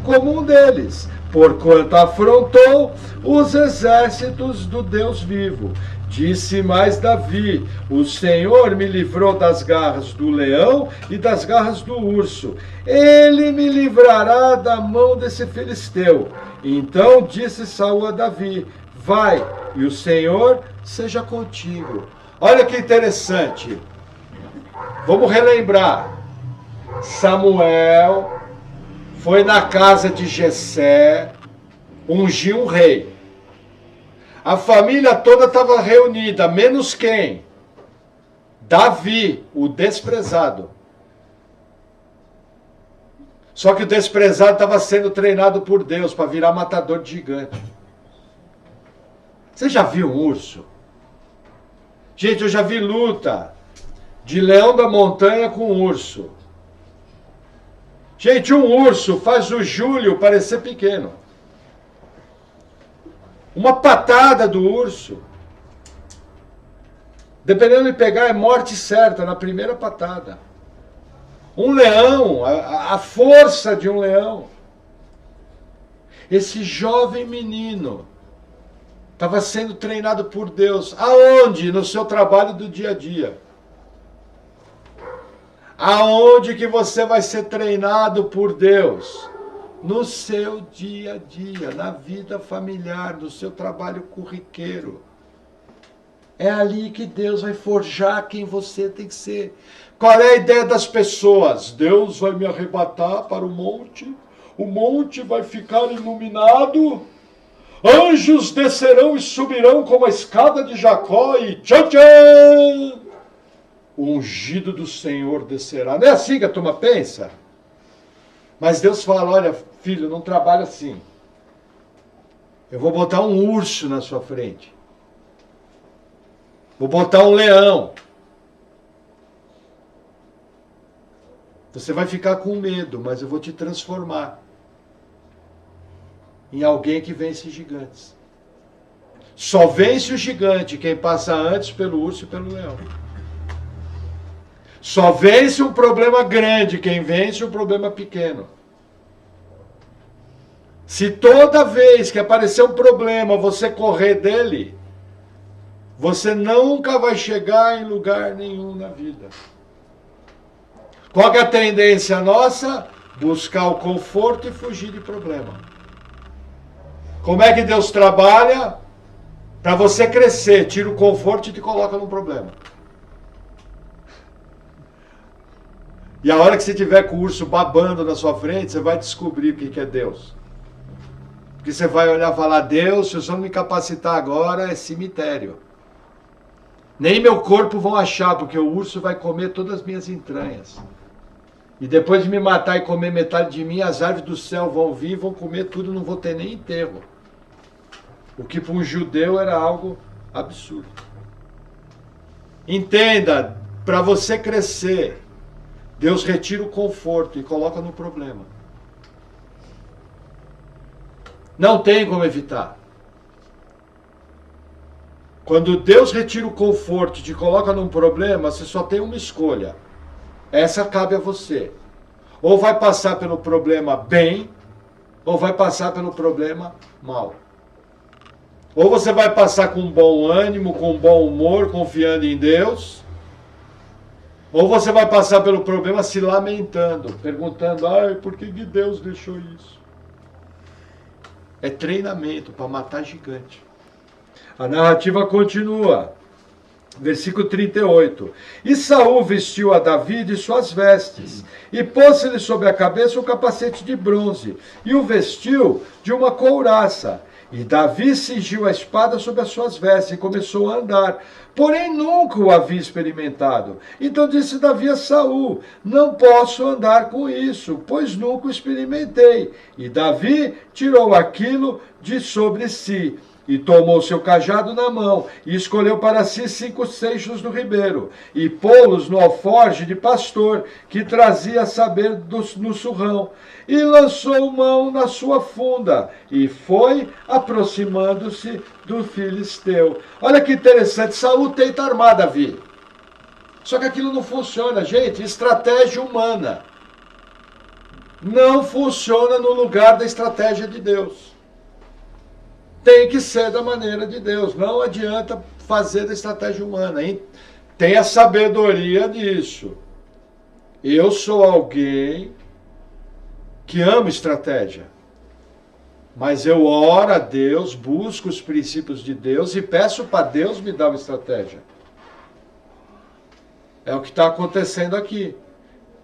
como um deles, porquanto afrontou os exércitos do Deus vivo. Disse mais Davi: o Senhor me livrou das garras do leão e das garras do urso. Ele me livrará da mão desse filisteu. Então disse Saul a Davi: vai, e o Senhor seja contigo. Olha que interessante. Vamos relembrar. Samuel foi na casa de Jessé, ungiu um rei. A família toda estava reunida, menos quem? Davi, o desprezado. Só que o desprezado estava sendo treinado por Deus para virar matador de gigante. Você já viu um urso? Gente, eu já vi luta de leão da montanha com urso. Gente, um urso faz o Júlio parecer pequeno. Uma patada do urso, dependendo de pegar, é morte certa na primeira patada. Um leão, a força de um leão. Esse jovem menino estava sendo treinado por Deus. Aonde? No seu trabalho do dia a dia. Aonde que você vai ser treinado por Deus? No seu dia a dia, na vida familiar, no seu trabalho corriqueiro. É ali que Deus vai forjar quem você tem que ser. Qual é a ideia das pessoas? Deus vai me arrebatar para o monte vai ficar iluminado, anjos descerão e subirão como a escada de Jacó e tchan tchan! O ungido do Senhor descerá. Não é assim que a turma pensa? Mas Deus fala, olha, filho, não trabalha assim. Eu vou botar um urso na sua frente. Vou botar um leão. Você vai ficar com medo, mas eu vou te transformar em alguém que vence gigantes. Só vence o gigante quem passa antes pelo urso e pelo leão. Só vence um problema grande quem vence um problema pequeno. Se toda vez que aparecer um problema você correr dele, você nunca vai chegar em lugar nenhum na vida. Qual que é a tendência nossa? Buscar o conforto e fugir de problema. Como é que Deus trabalha? Para você crescer, tira o conforto e te coloca num problema. E a hora que você tiver com o urso babando na sua frente, você vai descobrir o que é Deus. Porque você vai olhar e falar, Deus, se o Senhor não me capacitar agora, é cemitério. Nem meu corpo vão achar, porque o urso vai comer todas as minhas entranhas. E depois de me matar e comer metade de mim, as aves do céu vão vir, vão comer tudo, não vou ter nem enterro. O que para um judeu era algo absurdo. Entenda, para você crescer, Deus retira o conforto e coloca no problema. Não tem como evitar. Quando Deus retira o conforto e te coloca num problema, você só tem uma escolha. Essa cabe a você. Ou vai passar pelo problema bem, ou vai passar pelo problema mal. Ou você vai passar com bom ânimo, com bom humor, confiando em Deus, ou você vai passar pelo problema se lamentando, perguntando, ai, por que Deus deixou isso? É treinamento para matar gigante. A narrativa continua. Versículo 38. E Saul vestiu a Davi de suas vestes, e pôs-lhe sobre a cabeça um capacete de bronze, e o vestiu de uma couraça. E Davi cingiu a espada sobre as suas vestes, e começou a andar. Porém nunca o havia experimentado. Então disse Davi a Saul, não posso andar com isso, pois nunca o experimentei. E Davi tirou aquilo de sobre si, e tomou seu cajado na mão, e escolheu para si 5 seixos do ribeiro, e pô-los no alforje de pastor, que trazia saber no surrão, e lançou mão na sua funda, e foi aproximando-se do filisteu. Olha que interessante, Saul tenta armar Davi. Só que aquilo não funciona, gente, estratégia humana. Não funciona no lugar da estratégia de Deus. Tem que ser da maneira de Deus. Não adianta fazer da estratégia humana. Hein? Tenha sabedoria disso. Eu sou alguém que ama estratégia. Mas eu oro a Deus, busco os princípios de Deus e peço para Deus me dar uma estratégia. É o que está acontecendo aqui.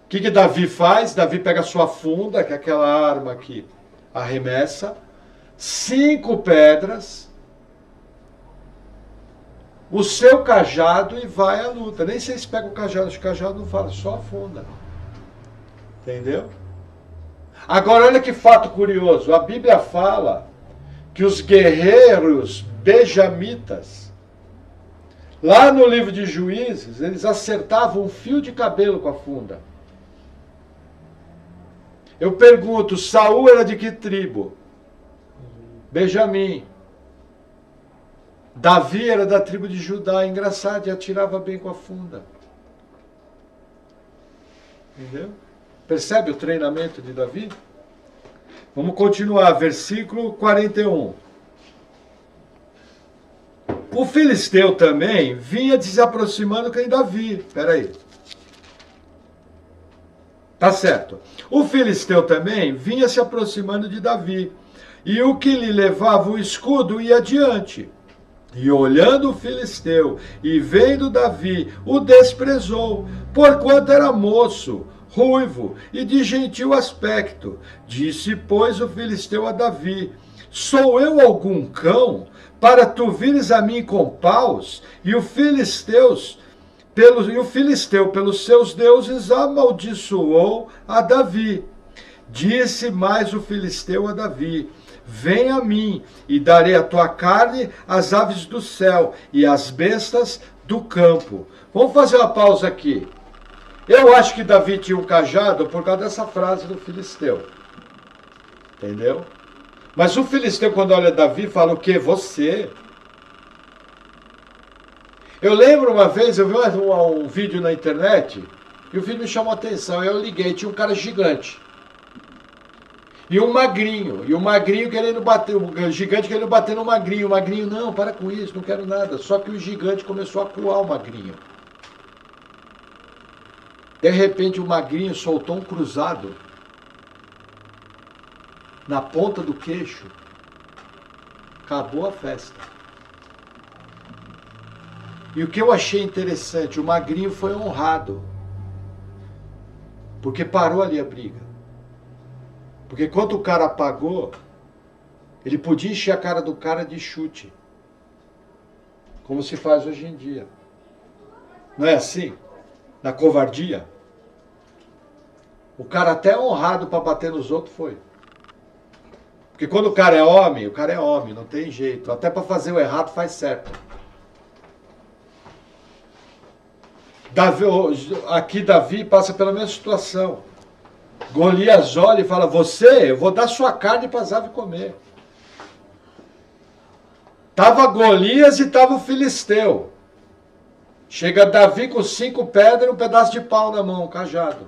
O que Davi faz? Davi pega a sua funda, que é aquela arma que arremessa, 5 pedras, o seu cajado e vai à luta. Nem sei se pega o cajado não fala, só a funda. Entendeu? Agora olha que fato curioso, a Bíblia fala que os guerreiros benjamitas, lá no livro de Juízes, eles acertavam um fio de cabelo com a funda. Eu pergunto, Saul era de que tribo? Benjamim. Davi era da tribo de Judá, engraçado, e atirava bem com a funda. Entendeu? Percebe o treinamento de Davi? Vamos continuar, versículo 41. O filisteu também vinha se aproximando com Davi. Espera aí. Tá certo. O filisteu também vinha se aproximando de Davi. E o que lhe levava o escudo ia adiante. E olhando o filisteu, e vendo Davi, o desprezou, porquanto era moço, ruivo e de gentil aspecto. Disse, pois, o filisteu a Davi: sou eu algum cão, para tu vires a mim com paus? E o filisteu, pelos seus deuses, amaldiçoou a Davi. Disse mais o filisteu a Davi: vem a mim, e darei a tua carne às aves do céu e às bestas do campo. Vamos fazer uma pausa aqui. Eu acho que Davi tinha um cajado por causa dessa frase do filisteu. Entendeu? Mas o filisteu, quando olha Davi, fala o quê? Você. Eu lembro uma vez, eu vi um vídeo na internet, e o vídeo me chamou a atenção. Eu liguei, tinha um cara gigante. E um magrinho querendo bater, o gigante querendo bater no magrinho. O magrinho, não, para com isso, não quero nada. Só que o gigante começou a acuar o magrinho. De repente o magrinho soltou um cruzado na ponta do queixo. Acabou a festa. E o que eu achei interessante, o magrinho foi honrado. Porque parou ali a briga. Porque quando o cara apagou, ele podia encher a cara do cara de chute. Como se faz hoje em dia. Não é assim? Na covardia. O cara até honrado para bater nos outros foi. Porque quando o cara é homem, não tem jeito. Até para fazer o errado faz certo. Davi passa pela mesma situação. Golias olha e fala, eu vou dar sua carne para as aves comer. Tava Golias e tava o filisteu. Chega Davi com 5 pedras e um pedaço de pau na mão, um cajado.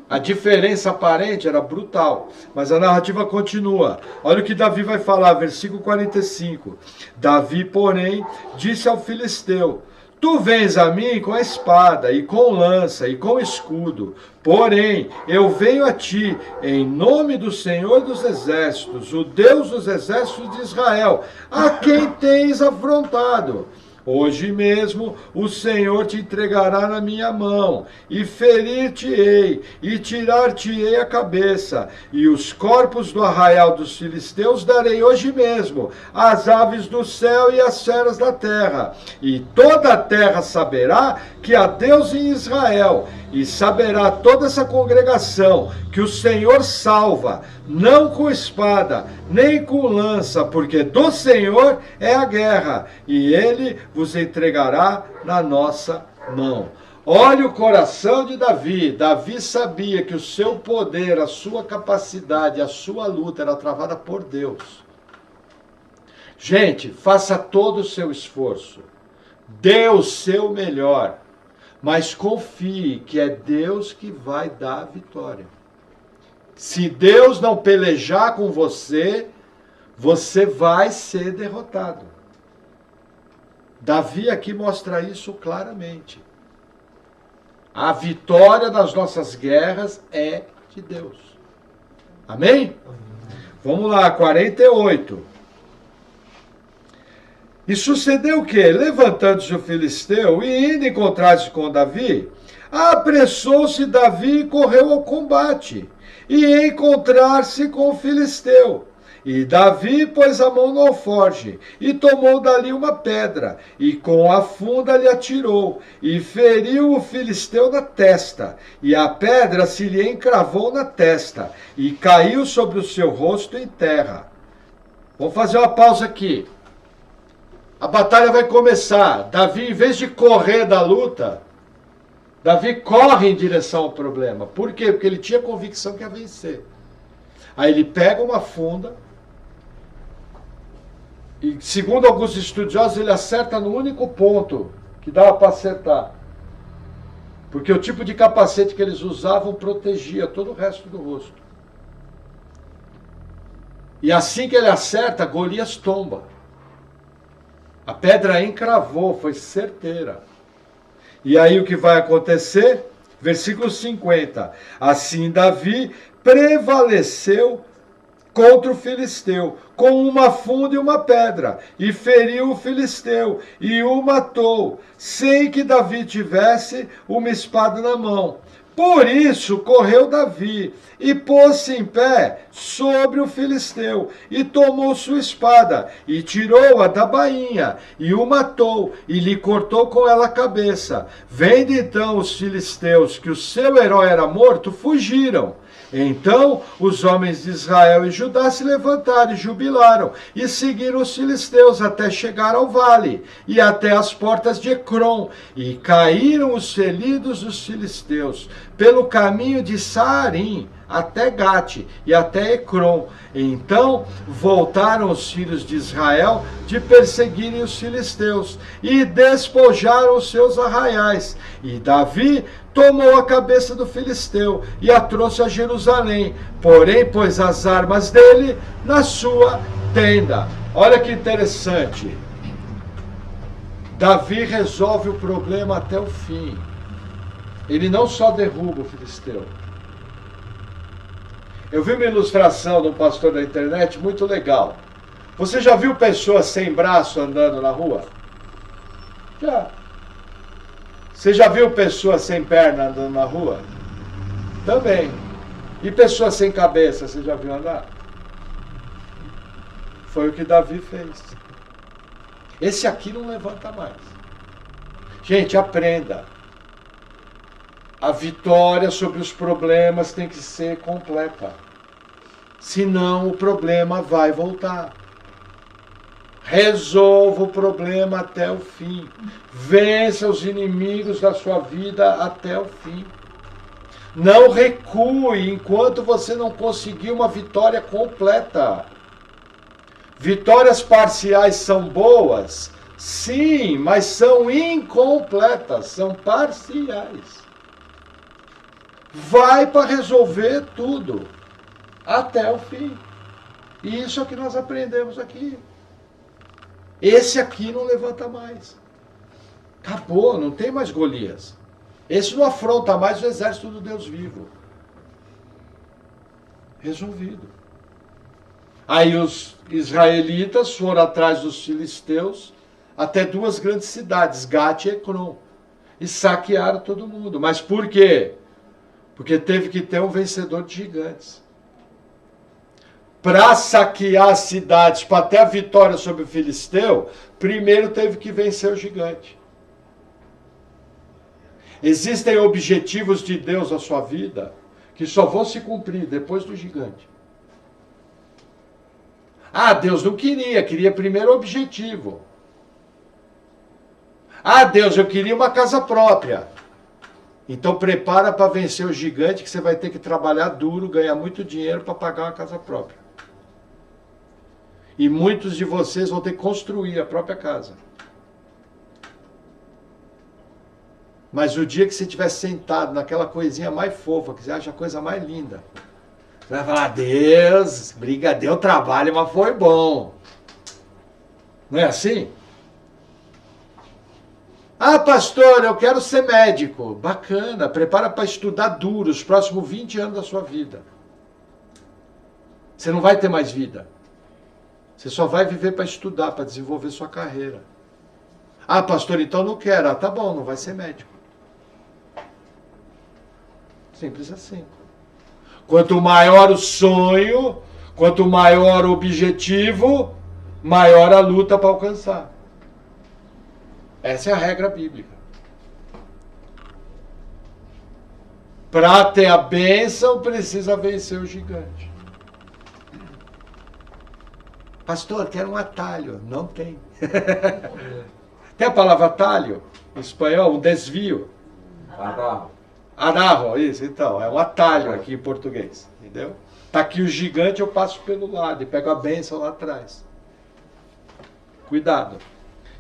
A diferença aparente era brutal, mas a narrativa continua. Olha o que Davi vai falar, versículo 45. Davi, porém, disse ao filisteu: tu vens a mim com a espada, e com lança, e com escudo. Porém, eu venho a ti em nome do Senhor dos Exércitos, o Deus dos Exércitos de Israel, a quem tens afrontado. Hoje mesmo o Senhor te entregará na minha mão, e ferir-te-ei, e tirar-te-ei a cabeça, e os corpos do arraial dos filisteus darei hoje mesmo, às aves do céu e às feras da terra. E toda a terra saberá que há Deus em Israel, e saberá toda essa congregação que o Senhor salva, não com espada, nem com lança, porque do Senhor é a guerra, e ele vos entregará na nossa mão. Olha o coração de Davi. Davi sabia que o seu poder, a sua capacidade, a sua luta era travada por Deus. Gente, faça todo o seu esforço. Dê o seu melhor. Mas confie que é Deus que vai dar a vitória. Se Deus não pelejar com você, você vai ser derrotado. Davi aqui mostra isso claramente. A vitória das nossas guerras é de Deus. Amém? Vamos lá, 48. E sucedeu o quê? Levantando-se o filisteu e indo encontrar-se com Davi, apressou-se Davi e correu ao combate, e encontrar-se com o filisteu. E Davi pôs a mão no alforje, e tomou dali uma pedra, e com a funda lhe atirou, e feriu o filisteu na testa, e a pedra se lhe encravou na testa, e caiu sobre o seu rosto em terra. Vamos fazer uma pausa aqui. A batalha vai começar. Davi, em vez de correr da luta, Davi corre em direção ao problema. Por quê? Porque ele tinha convicção que ia vencer. Aí ele pega uma funda e, segundo alguns estudiosos, ele acerta no único ponto que dava para acertar. Porque o tipo de capacete que eles usavam protegia todo o resto do rosto. E assim que ele acerta, Golias tomba. A pedra encravou, foi certeira. E aí o que vai acontecer? Versículo 50. Assim Davi prevaleceu contra o filisteu, com uma funda e uma pedra, e feriu o filisteu, e o matou, sem que Davi tivesse uma espada na mão. Por isso correu Davi, e pôs-se em pé sobre o filisteu, e tomou sua espada, e tirou-a da bainha, e o matou, e lhe cortou com ela a cabeça. Vendo então os filisteus que o seu herói era morto, fugiram. Então os homens de Israel e Judá se levantaram e jubilaram, e seguiram os filisteus até chegar ao vale, e até as portas de Ecrom, e caíram os feridos dos filisteus, pelo caminho de Saarim, até Gate, e até Ecrom. Então voltaram os filhos de Israel de perseguirem os filisteus, e despojaram os seus arraiais. E Davi tomou a cabeça do filisteu e a trouxe a Jerusalém, porém pôs as armas dele na sua tenda. Olha que interessante. Davi resolve o problema até o fim. Ele não só derruba o filisteu. Eu vi uma ilustração de um pastor da internet muito legal. Você já viu pessoas sem braço andando na rua? Já. Você já viu pessoas sem perna andando na rua? Também. E pessoas sem cabeça, você já viu andar? Foi o que Davi fez. Esse aqui não levanta mais. Gente, aprenda. A vitória sobre os problemas tem que ser completa. Senão o problema vai voltar. Resolva o problema até o fim. Vença os inimigos da sua vida até o fim. Não recue enquanto você não conseguir uma vitória completa. Vitórias parciais são boas? Sim, mas são incompletas, são parciais. Vai para resolver tudo até o fim. E isso é o que nós aprendemos aqui. Esse aqui não levanta mais. Acabou, não tem mais Golias. Esse não afronta mais o exército do Deus vivo. Resolvido. Aí os israelitas foram atrás dos filisteus até duas grandes cidades, Gate e Ecrom, e saquearam todo mundo. Mas por quê? Porque teve que ter um vencedor de gigantes. Para saquear as cidades, para ter a vitória sobre o filisteu, primeiro teve que vencer o gigante. Existem objetivos de Deus na sua vida que só vão se cumprir depois do gigante. Ah, Deus não queria primeiro o objetivo. Ah, Deus, eu queria uma casa própria. Então prepara para vencer o gigante, que você vai ter que trabalhar duro, ganhar muito dinheiro para pagar uma casa própria. E muitos de vocês vão ter que construir a própria casa. Mas o dia que você estiver sentado naquela coisinha mais fofa, que você acha a coisa mais linda, você vai falar, Deus, deu trabalho, mas foi bom. Não é assim? Ah, pastor, eu quero ser médico. Bacana, prepara para estudar duro os próximos 20 anos da sua vida. Você não vai ter mais vida. Você só vai viver para estudar, para desenvolver sua carreira. Ah, pastor, então não quero. Ah, tá bom, não vai ser médico. Simples assim. Quanto maior o sonho, quanto maior o objetivo, maior a luta para alcançar. Essa é a regra bíblica. Para ter a bênção, precisa vencer o gigante. Pastor, quero um atalho. Não tem. Tem a palavra atalho? Em espanhol, um desvio. Adarro, isso, então. É um atalho aqui em português. Entendeu? Tá aqui o gigante, eu passo pelo lado e pego a bênção lá atrás. Cuidado.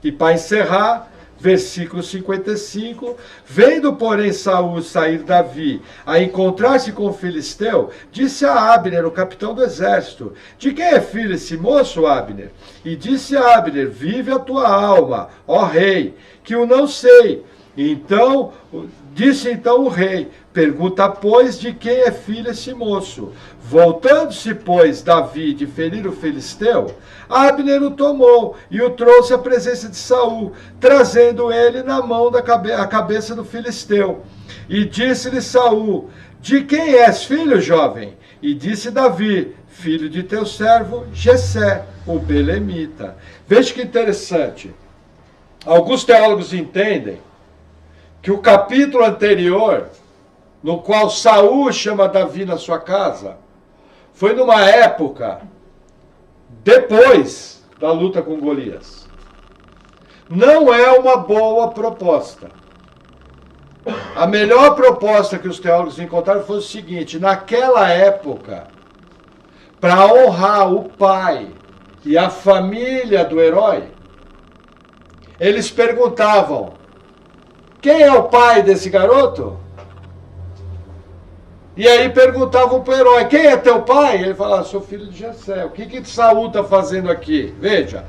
E para encerrar, versículo 55, vendo, porém, Saul sair Davi a encontrar-se com o filisteu, disse a Abner, o capitão do exército, de quem é filho esse moço, Abner? E disse a Abner, vive a tua alma, ó rei, que o não sei. Então Disse então o rei: pergunta, pois, de quem é filho esse moço? Voltando-se, pois, Davi de ferir o filisteu, Abner o tomou e o trouxe à presença de Saul, trazendo ele na mão a cabeça do filisteu. E disse-lhe Saul: de quem és filho, jovem? E disse Davi: filho de teu servo Jessé, o belemita. Veja que interessante. Alguns teólogos entendem que o capítulo anterior, no qual Saul chama Davi na sua casa, foi numa época depois da luta com Golias. Não é uma boa proposta. A melhor proposta que os teólogos encontraram foi o seguinte: naquela época, para honrar o pai e a família do herói, eles perguntavam: quem é o pai desse garoto? E aí perguntavam para o herói: quem é teu pai? Ele falava: sou filho de Jessé. O que Saul está fazendo aqui? Veja,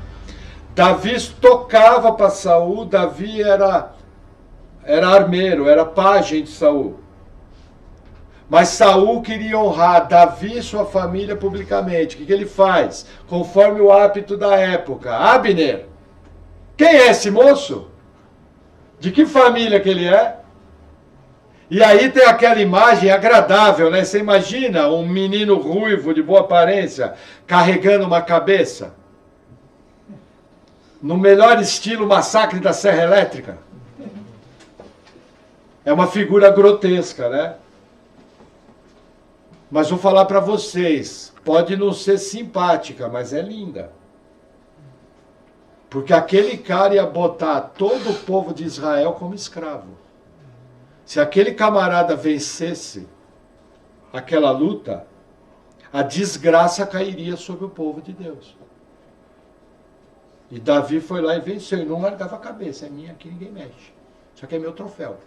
Davi tocava para Saul. Davi era armeiro, era pajem de Saul. Mas Saul queria honrar Davi e sua família publicamente. O que ele faz? Conforme o hábito da época: Abner, quem é esse moço? De que família que ele é? E aí tem aquela imagem agradável, né? Você imagina um menino ruivo, de boa aparência, carregando uma cabeça? No melhor estilo Massacre da Serra Elétrica. É uma figura grotesca, né? Mas vou falar para vocês, pode não ser simpática, mas é linda. Porque aquele cara ia botar todo o povo de Israel como escravo. Se aquele camarada vencesse aquela luta, a desgraça cairia sobre o povo de Deus. E Davi foi lá e venceu, e não largava a cabeça. É minha aqui, ninguém mexe. Isso aqui é meu troféu.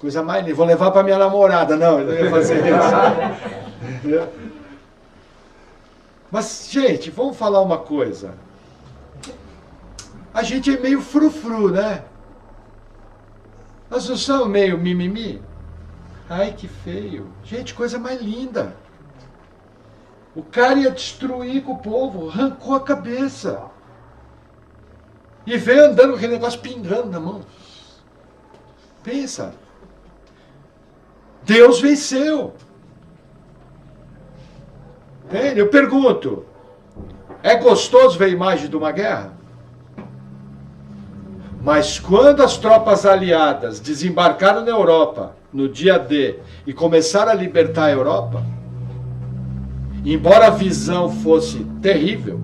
Coisa mais linda. Vou levar para minha namorada. Não, eu não ia fazer isso. Mas, gente, vamos falar uma coisa. A gente é meio frufru, né? Nós não somos meio mimimi? Ai, que feio. Gente, coisa mais linda. O cara ia destruir com o povo, arrancou a cabeça. E veio andando com aquele negócio pingando na mão. Pensa. Deus venceu. Entende? Eu pergunto, é gostoso ver a imagem de uma guerra? Mas quando as tropas aliadas desembarcaram na Europa, no dia D, e começaram a libertar a Europa, embora a visão fosse terrível,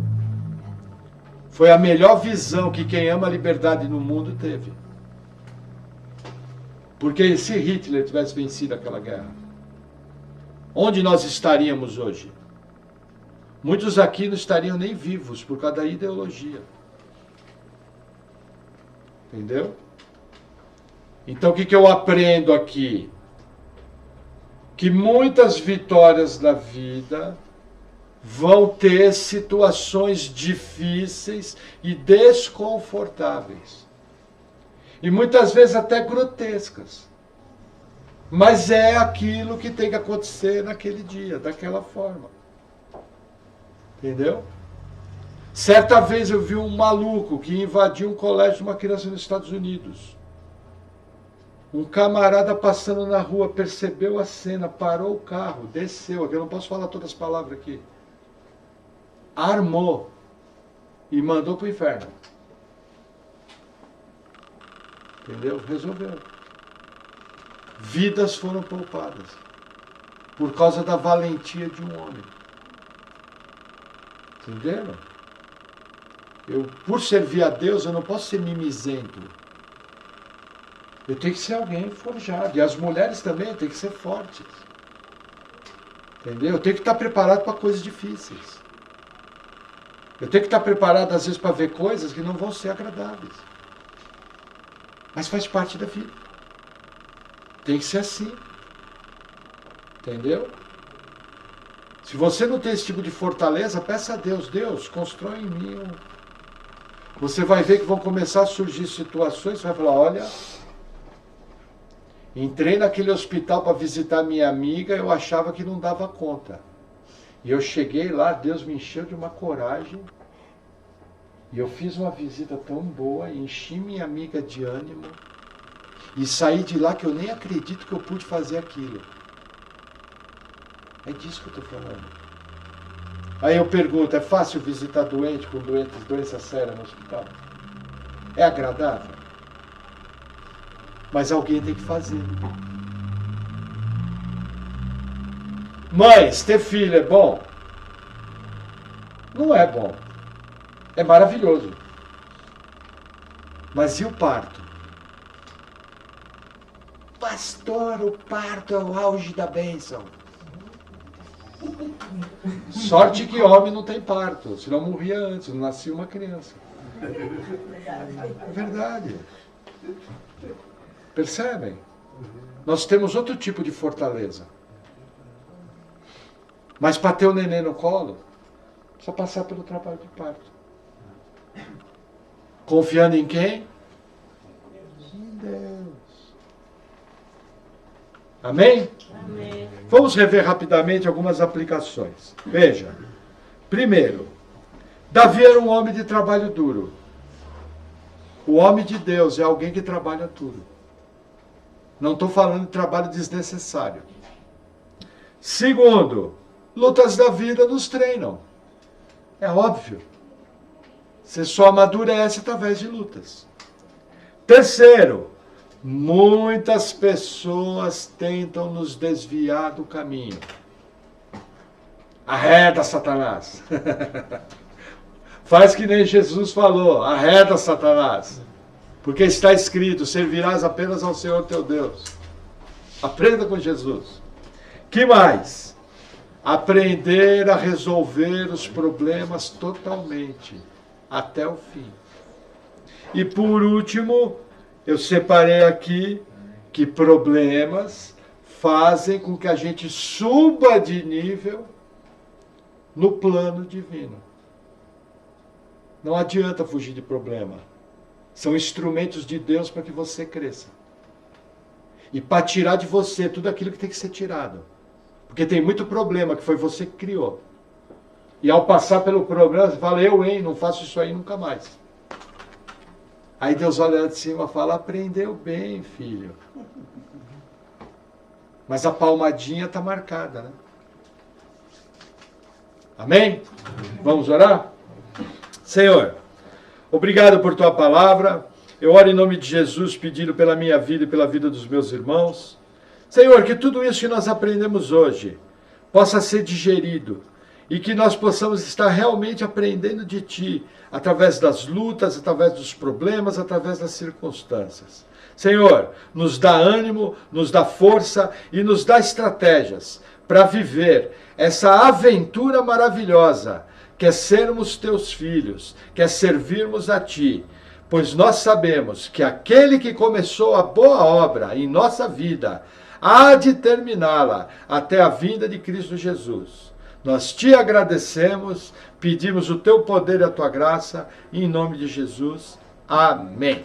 foi a melhor visão que quem ama a liberdade no mundo teve. Porque se Hitler tivesse vencido aquela guerra, onde nós estaríamos hoje? Muitos aqui não estariam nem vivos por causa da ideologia. Entendeu? Então o que eu aprendo aqui? Que muitas vitórias da vida vão ter situações difíceis e desconfortáveis. E muitas vezes até grotescas. Mas é aquilo que tem que acontecer naquele dia, daquela forma. Entendeu? Certa vez eu vi um maluco que invadiu um colégio de uma criança nos Estados Unidos. Um camarada passando na rua, percebeu a cena, parou o carro, desceu, eu não posso falar todas as palavras aqui. Armou e mandou para o inferno. Entendeu? Resolveu. Vidas foram poupadas por causa da valentia de um homem. Entenderam? Eu, por servir a Deus, eu não posso ser mimizento. Eu tenho que ser alguém forjado. E as mulheres também têm que ser fortes. Entendeu? Eu tenho que estar preparado para coisas difíceis. Eu tenho que estar preparado, às vezes, para ver coisas que não vão ser agradáveis. Mas faz parte da vida. Tem que ser assim. Entendeu? Se você não tem esse tipo de fortaleza, peça a Deus. Deus, constrói em mim um... Você vai ver que vão começar a surgir situações, você vai falar, olha, Entrei naquele hospital para visitar minha amiga, eu achava que não dava conta. E eu cheguei lá, Deus me encheu de uma coragem. E eu fiz uma visita tão boa, enchi minha amiga de ânimo. E saí de lá que eu nem acredito que eu pude fazer aquilo. É disso que eu estou falando. Aí eu pergunto, é fácil visitar doente com doença séria no hospital? É agradável? Mas alguém tem que fazer. Mães, ter filho é bom? Não é bom. É maravilhoso. Mas e o parto? Pastor, o parto é o auge da bênção. Sorte que homem não tem parto, senão morria antes, não nascia uma criança. É verdade. Percebem? Nós temos outro tipo de fortaleza. Mas para ter o neném no colo, precisa passar pelo trabalho de parto. Confiando em quem? Em Deus. Amém? Amém. Vamos rever rapidamente algumas aplicações. Veja. Primeiro, Davi era um homem de trabalho duro. O homem de Deus é alguém que trabalha duro. Não estou falando de trabalho desnecessário. Segundo, lutas da vida nos treinam. É óbvio. Você só amadurece através de lutas. Terceiro, muitas pessoas tentam nos desviar do caminho. Arreda, Satanás. Faz que nem Jesus falou, arreda, Satanás. Porque está escrito, servirás apenas ao Senhor teu Deus. Aprenda com Jesus. Que mais? Aprender a resolver os problemas totalmente, até o fim. E por último, eu separei aqui que problemas fazem com que a gente suba de nível no plano divino. Não adianta fugir de problema. São instrumentos de Deus para que você cresça. E para tirar de você tudo aquilo que tem que ser tirado. Porque tem muito problema que foi você que criou. E ao passar pelo problema, você fala, não faço isso aí nunca mais. Aí Deus olha lá de cima e fala, aprendeu bem, filho. Mas a palmadinha está marcada, né? Amém? Vamos orar? Senhor, obrigado por tua palavra. Eu oro em nome de Jesus, pedindo pela minha vida e pela vida dos meus irmãos. Senhor, que tudo isso que nós aprendemos hoje possa ser digerido e que nós possamos estar realmente aprendendo de Ti, através das lutas, através dos problemas, através das circunstâncias. Senhor, nos dá ânimo, nos dá força e nos dá estratégias para viver essa aventura maravilhosa, que é sermos Teus filhos, que é servirmos a Ti, pois nós sabemos que aquele que começou a boa obra em nossa vida, há de terminá-la até a vinda de Cristo Jesus. Nós te agradecemos, pedimos o teu poder e a tua graça, em nome de Jesus. Amém.